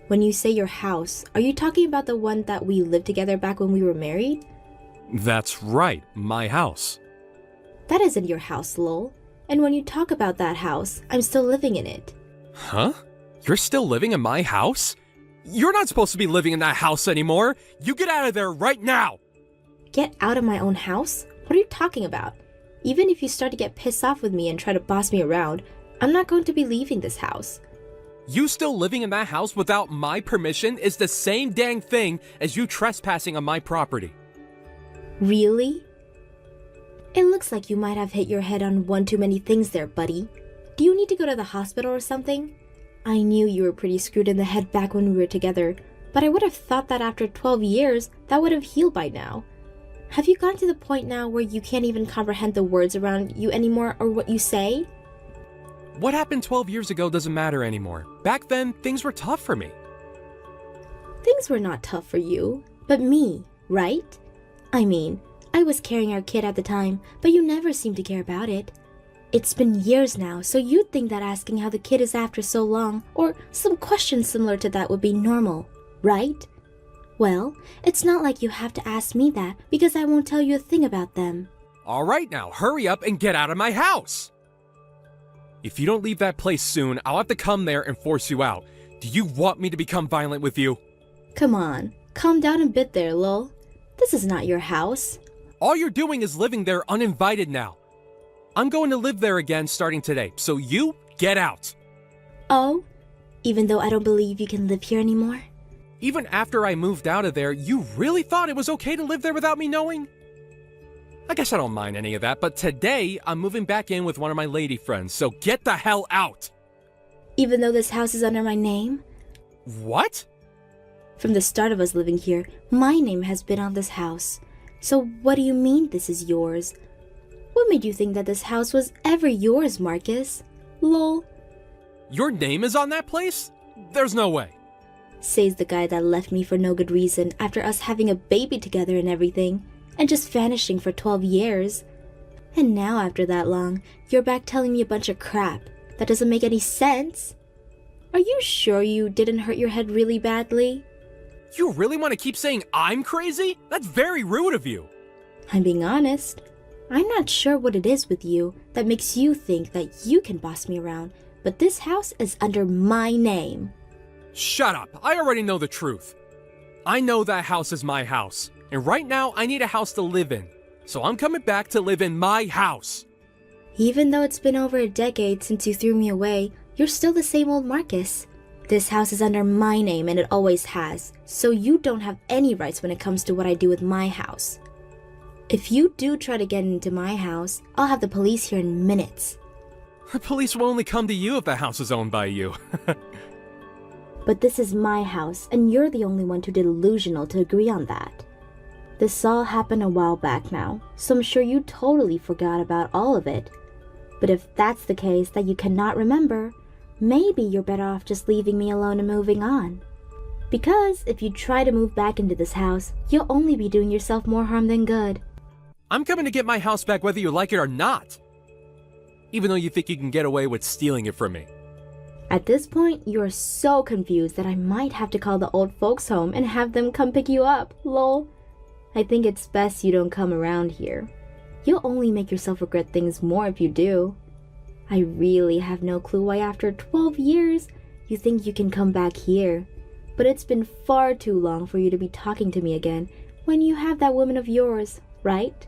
When you say your house, are you talking about the one that we lived together back when we were married? That's right, my house. That isn't your house, lol. And when you talk about that house, I'm still living in it. Huh? You're still living in my house? You're not supposed to be living in that house anymore! You get out of there right now! Get out of my own house? What are you talking about? Even if you start to get pissed off with me and try to boss me around, I'm not going to be leaving this house. You still living in that house without my permission is the same dang thing as you trespassing on my property. Really? It looks like you might have hit your head on one too many things there, buddy. Do you need to go to the hospital or something? I knew you were pretty screwed in the head back when we were together, but I would have thought that after 12 years, that would have healed by now. Have you gotten to the point now where you can't even comprehend the words around you anymore or what you say? What happened 12 years ago doesn't matter anymore. Back then, things were tough for me. Things were not tough for you, but me, right? I mean, I was carrying our kid at the time, but you never seemed to care about it. It's been years now, so you'd think that asking how the kid is after so long, or some questions similar to that would be normal, right? Well, it's not like you have to ask me that, because I won't tell you a thing about them. Alright now, hurry up and get out of my house! If you don't leave that place soon, I'll have to come there and force you out. Do you want me to become violent with you? Come on, calm down a bit there, lol. This is not your house. All you're doing is living there uninvited now. I'm going to live there again starting today, so you get out. Oh, even though I don't believe you can live here anymore? Even after I moved out of there, you really thought it was okay to live there without me knowing? I guess I don't mind any of that, but today I'm moving back in with one of my lady friends, so get the hell out! Even though this house is under my name? What? From the start of us living here, my name has been on this house. So what do you mean this is yours? What made you think that this house was ever yours, Marcus? Lol. Your name is on that place? There's no way. Says the guy that left me for no good reason after us having a baby together and everything, and just vanishing for 12 years. And now after that long, you're back telling me a bunch of crap that doesn't make any sense. Are you sure you didn't hurt your head really badly? You really want to keep saying I'm crazy? That's very rude of you. I'm being honest. I'm not sure what it is with you that makes you think that you can boss me around, but this house is under my name. Shut up. I already know the truth. I know that house is my house, and right now I need a house to live in. So I'm coming back to live in my house. Even though it's been over a decade since you threw me away, you're still the same old Marcus. This house is under my name and it always has, so you don't have any rights when it comes to what I do with my house. If you do try to get into my house, I'll have the police here in minutes. The police will only come to you if the house is owned by you. But this is my house, and you're the only one too delusional to agree on that. This all happened a while back now, so I'm sure you totally forgot about all of it. But if that's the case that you cannot remember, maybe you're better off just leaving me alone and moving on. Because if you try to move back into this house, you'll only be doing yourself more harm than good. I'm coming to get my house back whether you like it or not. Even though you think you can get away with stealing it from me. At this point, you are so confused that I might have to call the old folks home and have them come pick you up, lol. I think it's best you don't come around here. You'll only make yourself regret things more if you do. I really have no clue why after 12 years, you think you can come back here. But it's been far too long for you to be talking to me again when you have that woman of yours, right?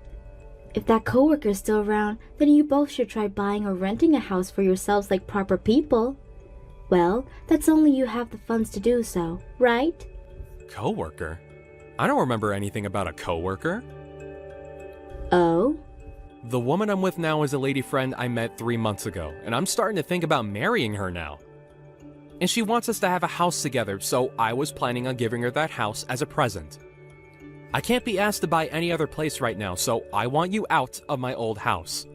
If that coworker is still around, then you both should try buying or renting a house for yourselves like proper people. Well, that's only you have the funds to do so, right? Coworker? I don't remember anything about a coworker. Oh? The woman I'm with now is a lady friend I met 3 months ago, and I'm starting to think about marrying her now. And she wants us to have a house together, so I was planning on giving her that house as a present. I can't be asked to buy any other place right now, so I want you out of my old house.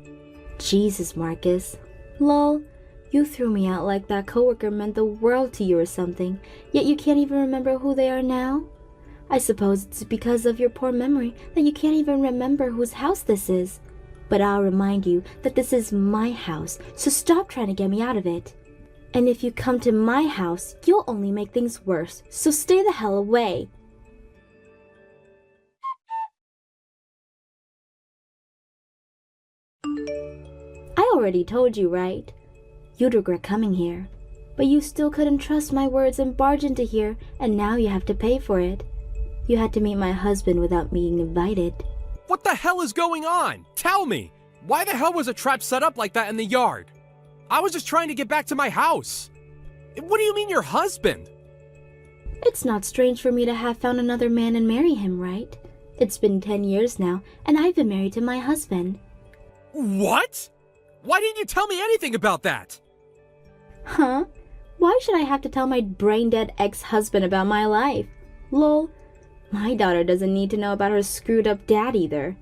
Jesus, Marcus. Lol, you threw me out like that coworker meant the world to you or something, yet you can't even remember who they are now? I suppose it's because of your poor memory that you can't even remember whose house this is. But I'll remind you that this is my house, so stop trying to get me out of it. And if you come to my house, you'll only make things worse, so stay the hell away. I already told you, right? You'd regret coming here. But you still couldn't trust my words and barge into here, and now you have to pay for it. You had to meet my husband without being invited. What the hell is going on? Tell me! Why the hell was a trap set up like that in the yard? I was just trying to get back to my house. What do you mean your husband? It's not strange for me to have found another man and marry him, right? It's been 10 years now, and I've been married to my husband. What? Why didn't you tell me anything about that? Huh? Why should I have to tell my brain-dead ex-husband about my life? Lol. My daughter doesn't need to know about her screwed-up dad either.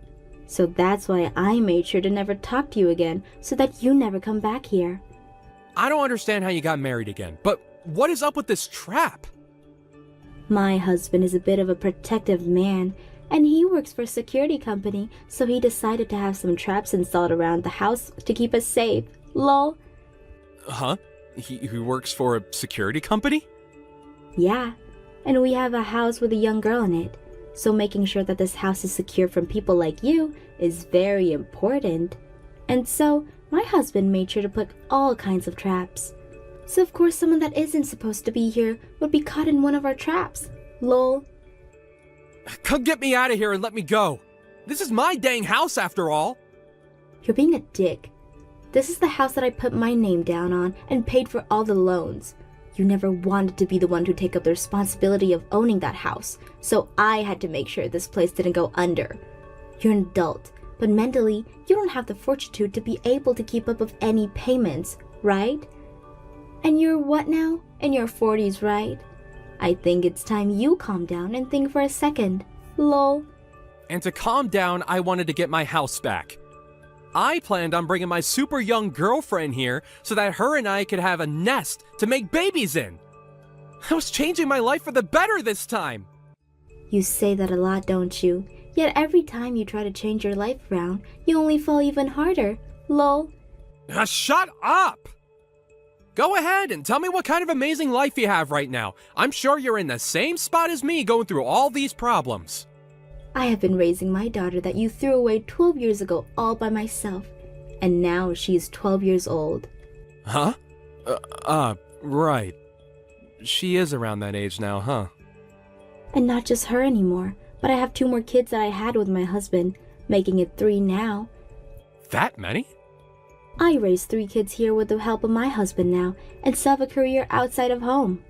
So that's why I made sure to never talk to you again, so that you never come back here. I don't understand how you got married again, but what is up with this trap? My husband is a bit of a protective man, and he works for a security company, so he decided to have some traps installed around the house to keep us safe. Lol. Huh? He works for a security company? Yeah, and we have a house with a young girl in it, so making sure that this house is secure from people like you is very important. And so, my husband made sure to put all kinds of traps. So of course someone that isn't supposed to be here would be caught in one of our traps. Lol. Come get me out of here and let me go. This is my dang house after all. You're being a dick. This is the house that I put my name down on and paid for all the loans. You never wanted to be the one to take up the responsibility of owning that house, so I had to make sure this place didn't go under. You're an adult, but mentally, you don't have the fortitude to be able to keep up with any payments, right? And you're what now? In your 40s, right? I think it's time you calm down and think for a second. Lol. And to calm down, I wanted to get my house back. I planned on bringing my super young girlfriend here so that her and I could have a nest to make babies in. I was changing my life for the better this time. You say that a lot, don't you? Yet every time you try to change your life around, you only fall even harder. Lol. Shut up! Go ahead and tell me what kind of amazing life you have right now. I'm sure you're in the same spot as me going through all these problems. I have been raising my daughter that you threw away 12 years ago all by myself, and now she is 12 years old. Huh? Right. She is around that age now, huh? And not just her anymore, but I have 2 more kids that I had with my husband, making it 3 now. That many? I raised 3 kids here with the help of my husband now, and still have a career outside of home.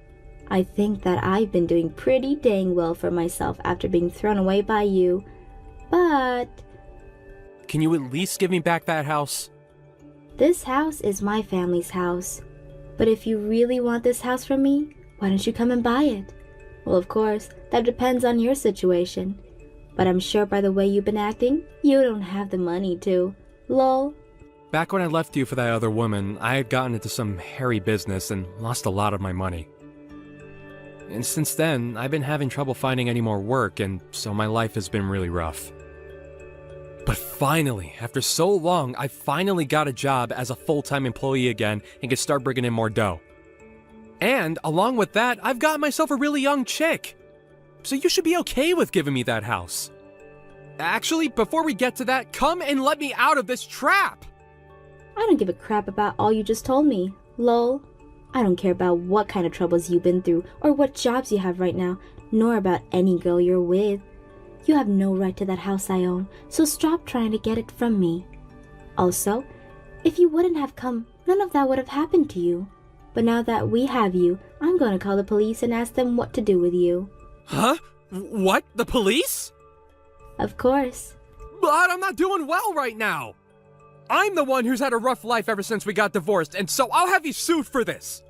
I think that I've been doing pretty dang well for myself after being thrown away by you, but... Can you at least give me back that house? This house is my family's house. But if you really want this house from me, why don't you come and buy it? Well, of course, that depends on your situation. But I'm sure by the way you've been acting, you don't have the money to. Lol. Back when I left you for that other woman, I had gotten into some hairy business and lost a lot of my money. And since then, I've been having trouble finding any more work, and so my life has been really rough. But finally, after so long, I finally got a job as a full-time employee again and could start bringing in more dough. And along with that, I've got myself a really young chick. So you should be okay with giving me that house. Actually, before we get to that, come and let me out of this trap! I don't give a crap about all you just told me. Lol. I don't care about what kind of troubles you've been through or what jobs you have right now, nor about any girl you're with. You have no right to that house I own, so stop trying to get it from me. Also, if you wouldn't have come, none of that would have happened to you. But now that we have you, I'm going to call the police and ask them what to do with you. Huh? What? The police? Of course. But I'm not doing well right now. I'm the one who's had a rough life ever since we got divorced, and so I'll have you sued for this.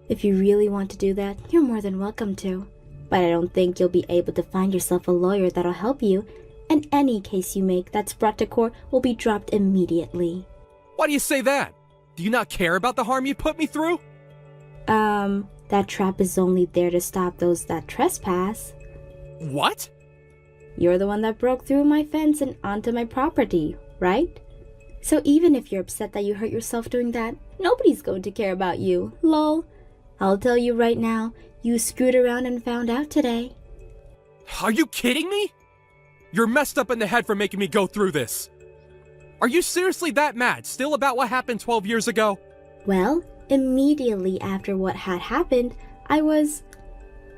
If you really want to do that, you're more than welcome to. But I don't think you'll be able to find yourself a lawyer that'll help you, and any case you make that's brought to court will be dropped immediately. Why do you say that? Do you not care about the harm you put me through? That trap is only there to stop those that trespass. What? You're the one that broke through my fence and onto my property, right? So even if you're upset that you hurt yourself doing that, nobody's going to care about you, lol. I'll tell you right now, you screwed around and found out today. Are you kidding me? You're messed up in the head for making me go through this. Are you seriously that mad still about what happened 12 years ago? Well, immediately after what had happened, I was...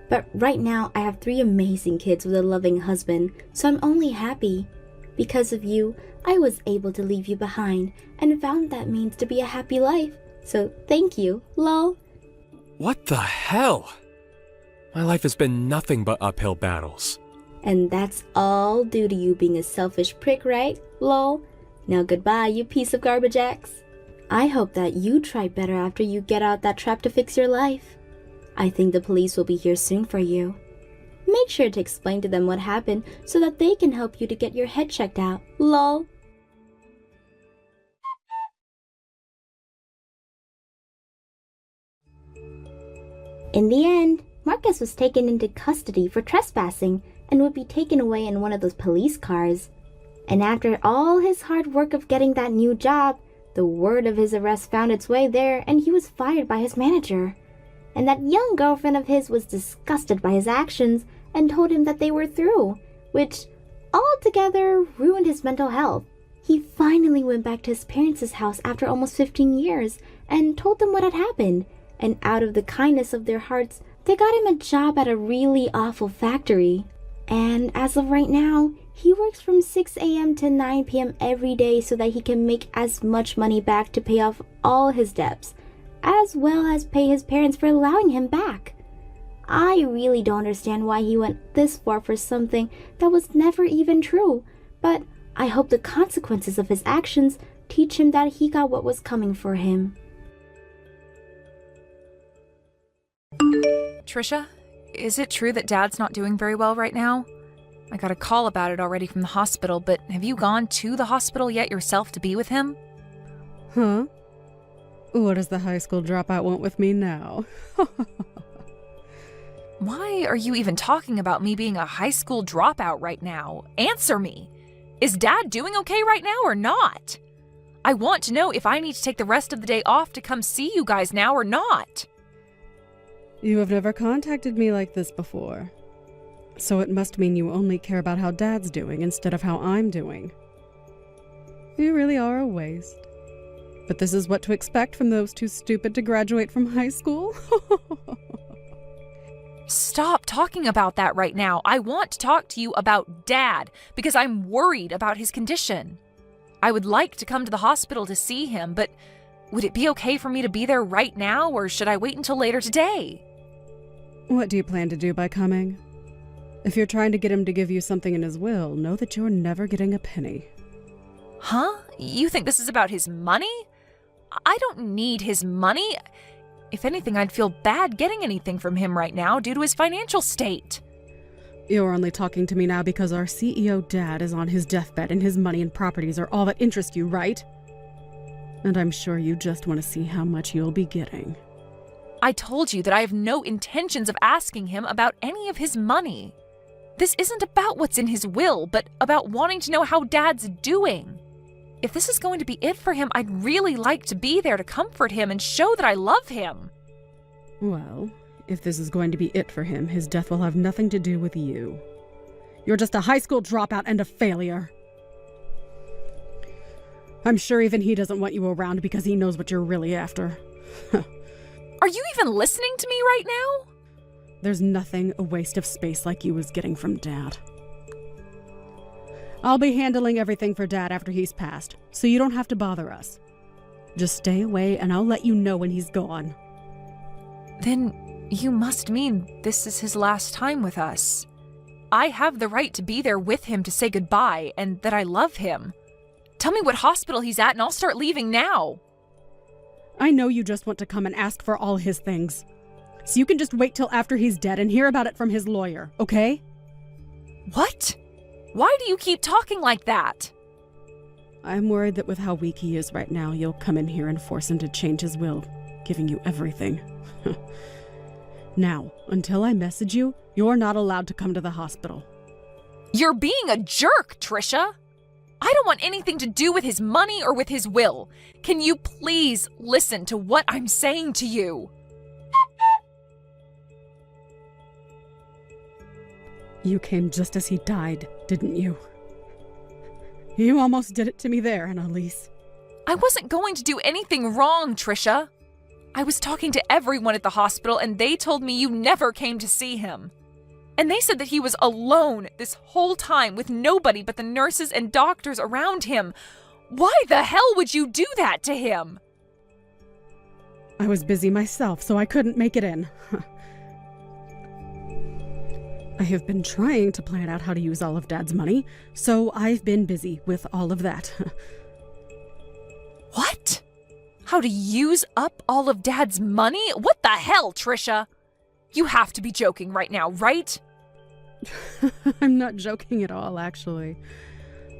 But right now, I have 3 amazing kids with a loving husband, so I'm only happy. Because of you, I was able to leave you behind and found that means to be a happy life. So thank you, lol. What the hell? My life has been nothing but uphill battles. And that's all due to you being a selfish prick, right? Lol. Now goodbye, you piece of garbage X. I hope that you try better after you get out that trap to fix your life. I think the police will be here soon for you. Make sure to explain to them what happened so that they can help you to get your head checked out. Lol. In the end, Marcus was taken into custody for trespassing and would be taken away in one of those police cars. And after all his hard work of getting that new job, the word of his arrest found its way there and he was fired by his manager. And that young girlfriend of his was disgusted by his actions and told him that they were through, which altogether ruined his mental health. He finally went back to his parents' house after almost 15 years and told them what had happened, and out of the kindness of their hearts, they got him a job at a really awful factory. And as of right now, He works from 6 a.m. to 9 p.m. every day so that he can make as much money back to pay off all his debts, as well as pay his parents for allowing him back. I really don't understand why he went this far for something that was never even true, but I hope the consequences of his actions teach him that he got what was coming for him. Trisha, is it true that Dad's not doing very well right now? I got a call about it already from the hospital, but have you gone to the hospital yet yourself to be with him? Huh? What does the high school dropout want with me now? Why are you even talking about me being a high school dropout right now? Answer me! Is Dad doing okay right now or not? I want to know if I need to take the rest of the day off to come see you guys now or not. You have never contacted me like this before. So it must mean you only care about how Dad's doing instead of how I'm doing. You really are a waste. But this is what to expect from those too stupid to graduate from high school? Stop talking about that right now. I want to talk to you about Dad because I'm worried about his condition. I would like to come to the hospital to see him, but would it be okay for me to be there right now, or should I wait until later today? What do you plan to do by coming? If you're trying to get him to give you something in his will, know that you're never getting a penny. Huh? You think this is about his money? I don't need his money. If anything, I'd feel bad getting anything from him right now due to his financial state. You're only talking to me now because our CEO Dad is on his deathbed and his money and properties are all that interest you, right? And I'm sure you just want to see how much you'll be getting. I told you that I have no intentions of asking him about any of his money. This isn't about what's in his will, but about wanting to know how Dad's doing. If this is going to be it for him, I'd really like to be there to comfort him and show that I love him. Well, if this is going to be it for him, his death will have nothing to do with you. You're just a high school dropout and a failure. I'm sure even he doesn't want you around because he knows what you're really after. Are you even listening to me right now? There's nothing a waste of space like you is getting from Dad. I'll be handling everything for Dad after he's passed, so you don't have to bother us. Just stay away and I'll let you know when he's gone. Then you must mean this is his last time with us. I have the right to be there with him to say goodbye and that I love him. Tell me what hospital he's at and I'll start leaving now. I know you just want to come and ask for all his things. So you can just wait till after he's dead and hear about it from his lawyer, okay? What? Why do you keep talking like that? I'm worried that with how weak he is right now, you'll come in here and force him to change his will, giving you everything. Now, until I message you, you're not allowed to come to the hospital. You're being a jerk, Trisha. I don't want anything to do with his money or with his will. Can you please listen to what I'm saying to you? You came just as he died, didn't you? You almost did it to me there, Annalise. I wasn't going to do anything wrong, Trisha. I was talking to everyone at the hospital and they told me you never came to see him. And they said that he was alone this whole time with nobody but the nurses and doctors around him. Why the hell would you do that to him? I was busy myself, so I couldn't make it in. I have been trying to plan out how to use all of Dad's money, so I've been busy with all of that. What? How to use up all of Dad's money? What the hell, Trisha? You have to be joking right now, right? I'm not joking at all, actually.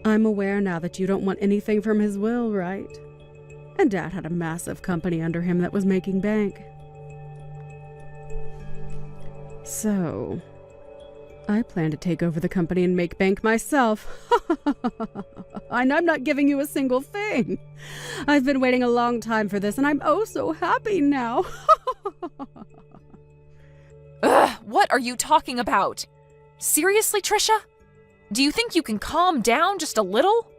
I'm aware now that you don't want anything from his will, right? And Dad had a massive company under him that was making bank. So, I plan to take over the company and make bank myself. And I'm not giving you a single thing. I've been waiting a long time for this, and I'm oh so happy now. Ugh, what are you talking about? Seriously, Trisha? Do you think you can calm down just a little?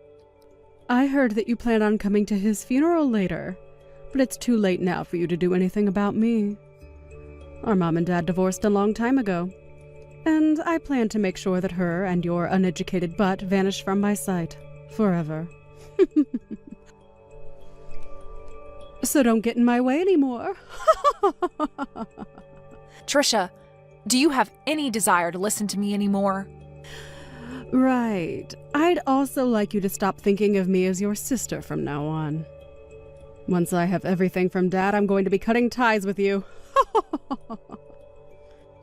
I heard that you plan on coming to his funeral later, but it's too late now for you to do anything about me. Our mom and dad divorced a long time ago, And I plan to make sure that her and your uneducated butt vanish from my sight. Forever. So don't get in my way anymore. Trisha, do you have any desire to listen to me anymore? Right. I'd also like you to stop thinking of me as your sister from now on. Once I have everything from Dad, I'm going to be cutting ties with you.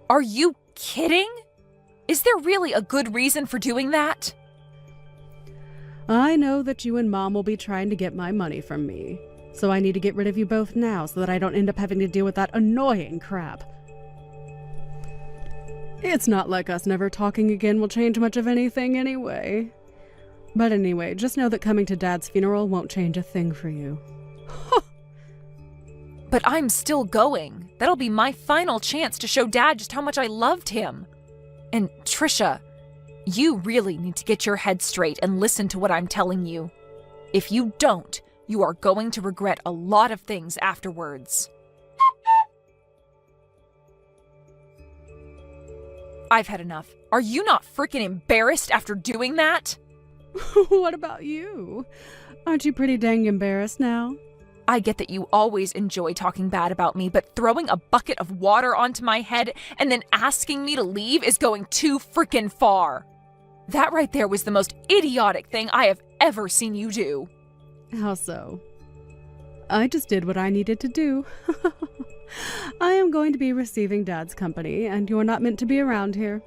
Are you kidding? Is there really a good reason for doing that? I know that you and Mom will be trying to get my money from me, so I need to get rid of you both now so that I don't end up having to deal with that annoying crap. It's not like us never talking again will change much of anything anyway. But anyway, just know that coming to Dad's funeral won't change a thing for you. But I'm still going. That'll be my final chance to show Dad just how much I loved him. And Trisha, you really need to get your head straight and listen to what I'm telling you. If you don't, you are going to regret a lot of things afterwards. I've had enough. Are you not freaking embarrassed after doing that? What about you? Aren't you pretty dang embarrassed now? I get that you always enjoy talking bad about me, but throwing a bucket of water onto my head and then asking me to leave is going too freaking far. That right there was the most idiotic thing I have ever seen you do. How so? I just did what I needed to do. I am going to be receiving Dad's company, and you're not meant to be around here.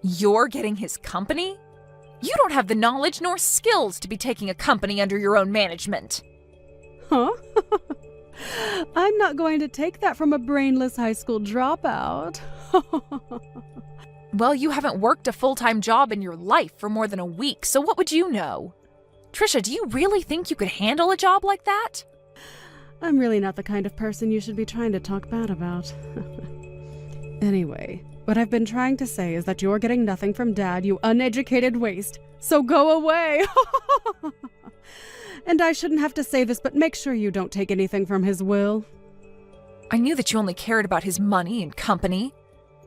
You're getting his company? You don't have the knowledge nor skills to be taking a company under your own management. Huh? I'm not going to take that from a brainless high school dropout. Well, you haven't worked a full-time job in your life for more than a week, so what would you know? Trisha, do you really think you could handle a job like that? I'm really not the kind of person you should be trying to talk bad about. Anyway, what I've been trying to say is that you're getting nothing from Dad, you uneducated waste. So go away! And I shouldn't have to say this, but make sure you don't take anything from his will. I knew that you only cared about his money and company.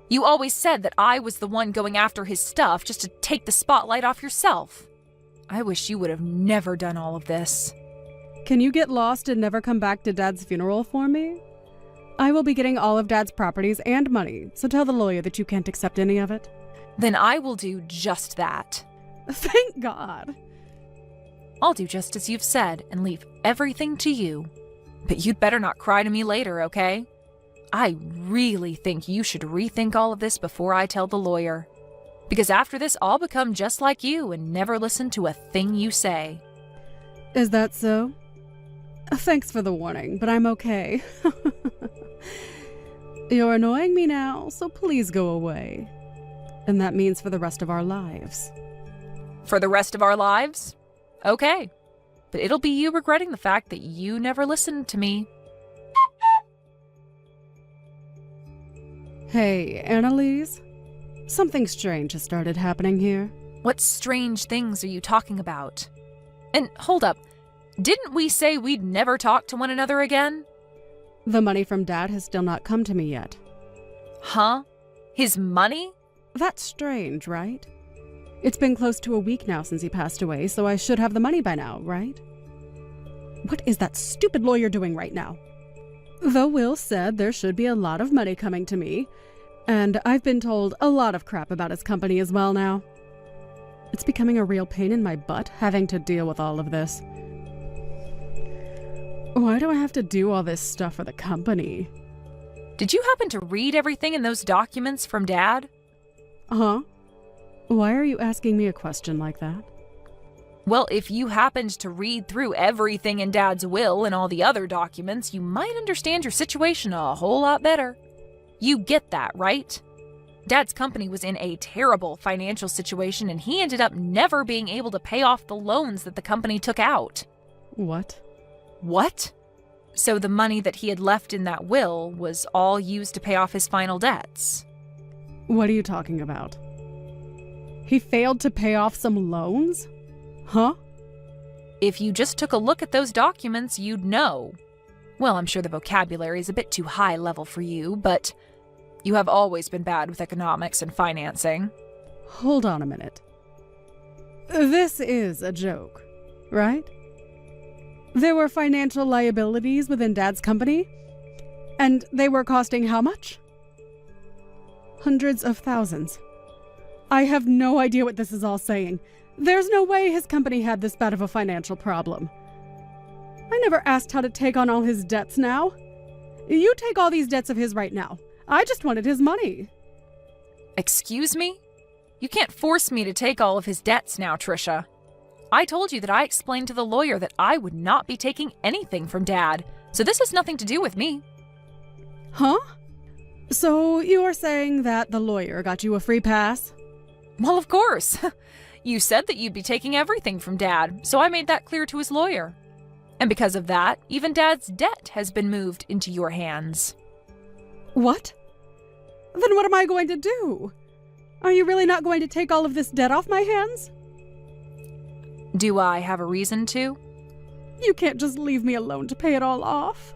You always said that I was the one going after his stuff just to take the spotlight off yourself. I wish you would have never done all of this. Can you get lost and never come back to Dad's funeral for me? I will be getting all of Dad's properties and money, so tell the lawyer that you can't accept any of it. Then I will do just that. Thank God. I'll do just as you've said and leave everything to you. But you'd better not cry to me later, okay? I really think you should rethink all of this before I tell the lawyer. Because after this, I'll become just like you and never listen to a thing you say. Is that so? Thanks for the warning, but I'm okay. You're annoying me now, so please go away. And that means for the rest of our lives. For the rest of our lives? Okay. But it'll be you regretting the fact that you never listened to me. Hey, Annalise? Something strange has started happening here. What strange things are you talking about? And hold up, didn't we say we'd never talk to one another again? The money from Dad has still not come to me yet. Huh? His money? That's strange, right? It's been close to a week now since he passed away, so I should have the money by now, right? What is that stupid lawyer doing right now? The will said there should be a lot of money coming to me, and I've been told a lot of crap about his company as well now. It's becoming a real pain in my butt having to deal with all of this. Why do I have to do all this stuff for the company? Did you happen to read everything in those documents from Dad? Huh? Why are you asking me a question like that? Well, if you happened to read through everything in Dad's will and all the other documents, you might understand your situation a whole lot better. You get that, right? Dad's company was in a terrible financial situation and he ended up never being able to pay off the loans that the company took out. What? What? So the money that he had left in that will was all used to pay off his final debts. What are you talking about? He failed to pay off some loans? Huh? If you just took a look at those documents, you'd know. Well, I'm sure the vocabulary is a bit too high level for you, but You have always been bad with economics and financing. Hold on a minute. This is a joke, right? There were financial liabilities within Dad's company, and they were costing how much? Hundreds of thousands. I have no idea what this is all saying. There's no way his company had this bad of a financial problem. I never asked how to take on all his debts now. You take all these debts of his right now. I just wanted his money. Excuse me? You can't force me to take all of his debts now, Trisha. I told you that I explained to the lawyer that I would not be taking anything from Dad, so this has nothing to do with me. Huh? So you're saying that the lawyer got you a free pass? Well, of course. You said that you'd be taking everything from Dad, so I made that clear to his lawyer. And because of that, even Dad's debt has been moved into your hands. What? Then what am I going to do? Are you really not going to take all of this debt off my hands? Do I have a reason to? You can't just leave me alone to pay it all off.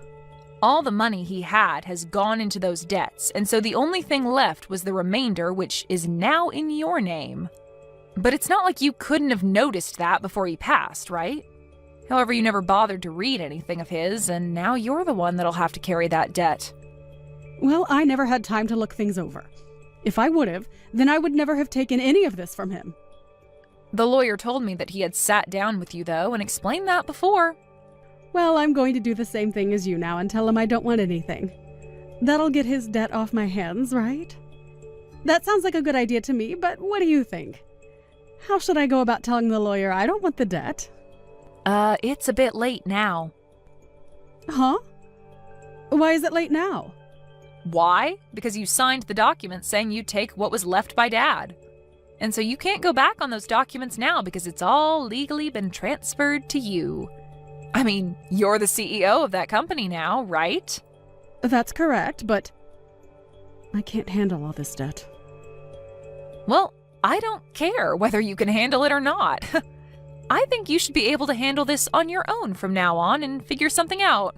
All the money he had has gone into those debts, and so the only thing left was the remainder, which is now in your name. But it's not like you couldn't have noticed that before he passed, right? However, you never bothered to read anything of his, and now you're the one that'll have to carry that debt. Well, I never had time to look things over. If I would have, then I would never have taken any of this from him. The lawyer told me that he had sat down with you, though, and explained that before. Well, I'm going to do the same thing as you now and tell him I don't want anything. That'll get his debt off my hands, right? That sounds like a good idea to me, but what do you think? How should I go about telling the lawyer I don't want the debt? It's a bit late now. Huh? Why is it late now? Why? Because you signed the document saying you'd take what was left by Dad. And so you can't go back on those documents now because it's all legally been transferred to you. I mean, you're the CEO of that company now, right? That's correct, but I can't handle all this debt. Well, I don't care whether you can handle it or not. I think you should be able to handle this on your own from now on and figure something out.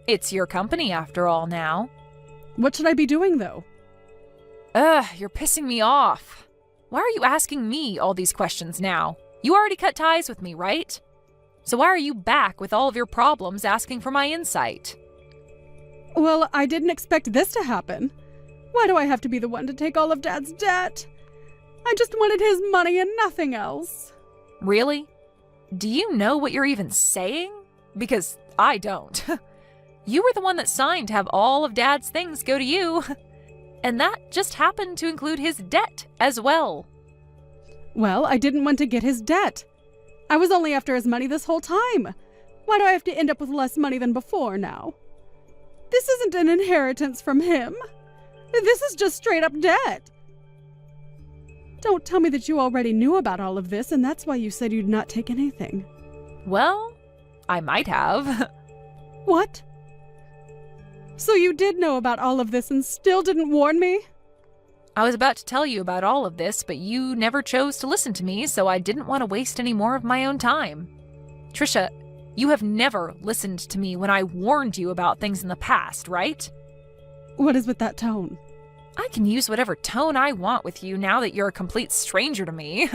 It's your company after all now. What should I be doing, though? You're pissing me off. Why are you asking me all these questions now? You already cut ties with me, right? So why are you back with all of your problems asking for my insight? Well, I didn't expect this to happen. Why do I have to be the one to take all of Dad's debt? I just wanted his money and nothing else. Really? Do you know what you're even saying? Because I don't. You were the one that signed to have all of Dad's things go to you. And that just happened to include his debt as well. Well, I didn't want to get his debt. I was only after his money this whole time. Why do I have to end up with less money than before now? This isn't an inheritance from him. This is just straight up debt. Don't tell me that you already knew about all of this and that's why you said you'd not take anything. Well, I might have. What? So you did know about all of this and still didn't warn me? I was about to tell you about all of this, but you never chose to listen to me, so I didn't want to waste any more of my own time. Trisha, you have never listened to me when I warned you about things in the past, right? What is with that tone? I can use whatever tone I want with you now that you're a complete stranger to me.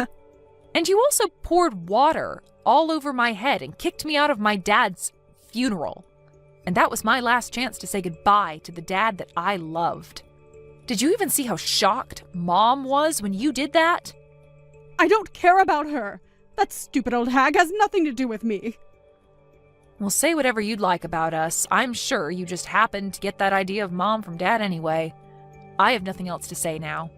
And you also poured water all over my head and kicked me out of my dad's funeral. And that was my last chance to say goodbye to the dad that I loved. Did you even see how shocked Mom was when you did that? I don't care about her. That stupid old hag has nothing to do with me. Well, say whatever you'd like about us. I'm sure you just happened to get that idea of Mom from Dad anyway. I have nothing else to say now.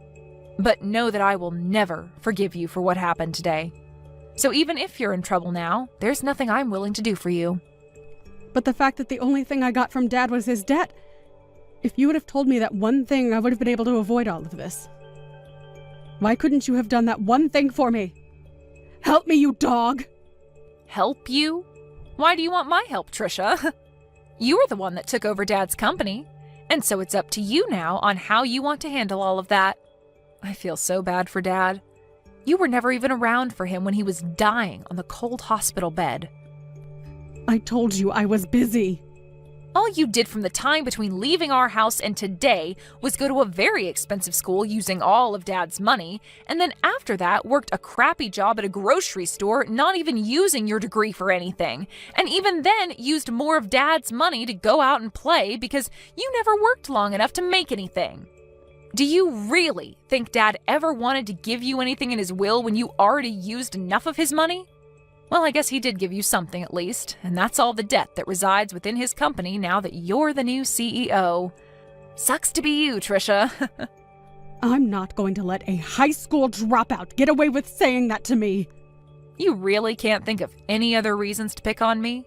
But know that I will never forgive you for what happened today. So even if you're in trouble now, there's nothing I'm willing to do for you. But the fact that the only thing I got from Dad was his debt, if you would have told me that one thing, I would have been able to avoid all of this. Why couldn't you have done that one thing for me? Help me, you dog! Help you? Why do you want my help, Trisha? You were the one that took over Dad's company, and so it's up to you now on how you want to handle all of that. I feel so bad for Dad. You were never even around for him when he was dying on the cold hospital bed. I told you I was busy. All you did from the time between leaving our house and today was go to a very expensive school using all of Dad's money, and then after that worked a crappy job at a grocery store, not even using your degree for anything, and even then used more of Dad's money to go out and play because you never worked long enough to make anything. Do you really think Dad ever wanted to give you anything in his will when you already used enough of his money? Well, I guess he did give you something at least, and that's all the debt that resides within his company now that you're the new CEO. Sucks to be you, Trisha. I'm not going to let a high school dropout get away with saying that to me. You really can't think of any other reasons to pick on me?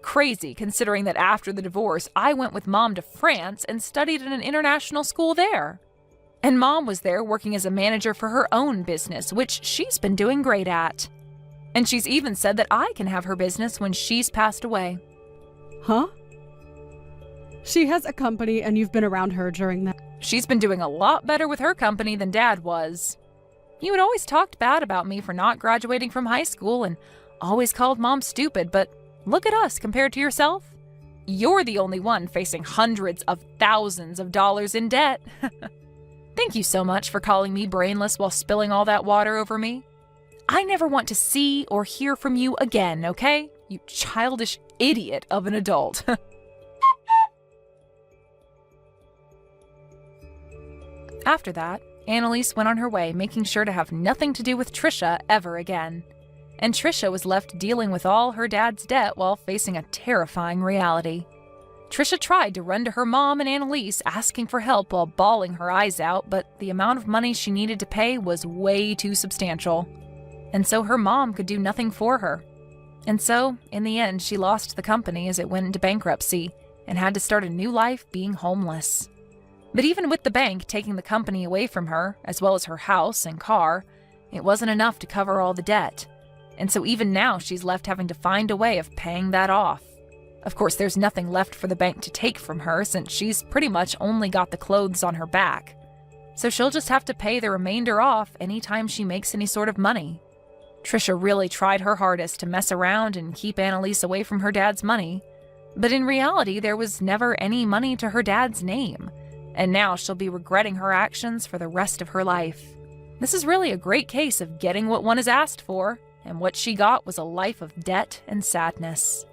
Crazy, considering that after the divorce, I went with Mom to France and studied at an international school there. And Mom was there working as a manager for her own business, which she's been doing great at. And she's even said that I can have her business when she's passed away. Huh? She has a company and you've been around her during that. She's been doing a lot better with her company than Dad was. You had always talked bad about me for not graduating from high school and always called Mom stupid, but look at us compared to yourself. You're the only one facing hundreds of thousands of dollars in debt. Thank you so much for calling me brainless while spilling all that water over me. I never want to see or hear from you again, okay? You childish idiot of an adult. After that, Annalise went on her way, making sure to have nothing to do with Trisha ever again. And Trisha was left dealing with all her dad's debt while facing a terrifying reality. Trisha tried to run to her mom and Annalise asking for help while bawling her eyes out, but the amount of money she needed to pay was way too substantial. And so her mom could do nothing for her. And so, in the end, she lost the company as it went into bankruptcy and had to start a new life being homeless. But even with the bank taking the company away from her, as well as her house and car, it wasn't enough to cover all the debt. And so even now she's left having to find a way of paying that off. Of course, there's nothing left for the bank to take from her since she's pretty much only got the clothes on her back. So she'll just have to pay the remainder off anytime she makes any sort of money. Trisha really tried her hardest to mess around and keep Annalise away from her dad's money. But in reality, there was never any money to her dad's name. And now she'll be regretting her actions for the rest of her life. This is really a great case of getting what one is asked for, and what she got was a life of debt and sadness.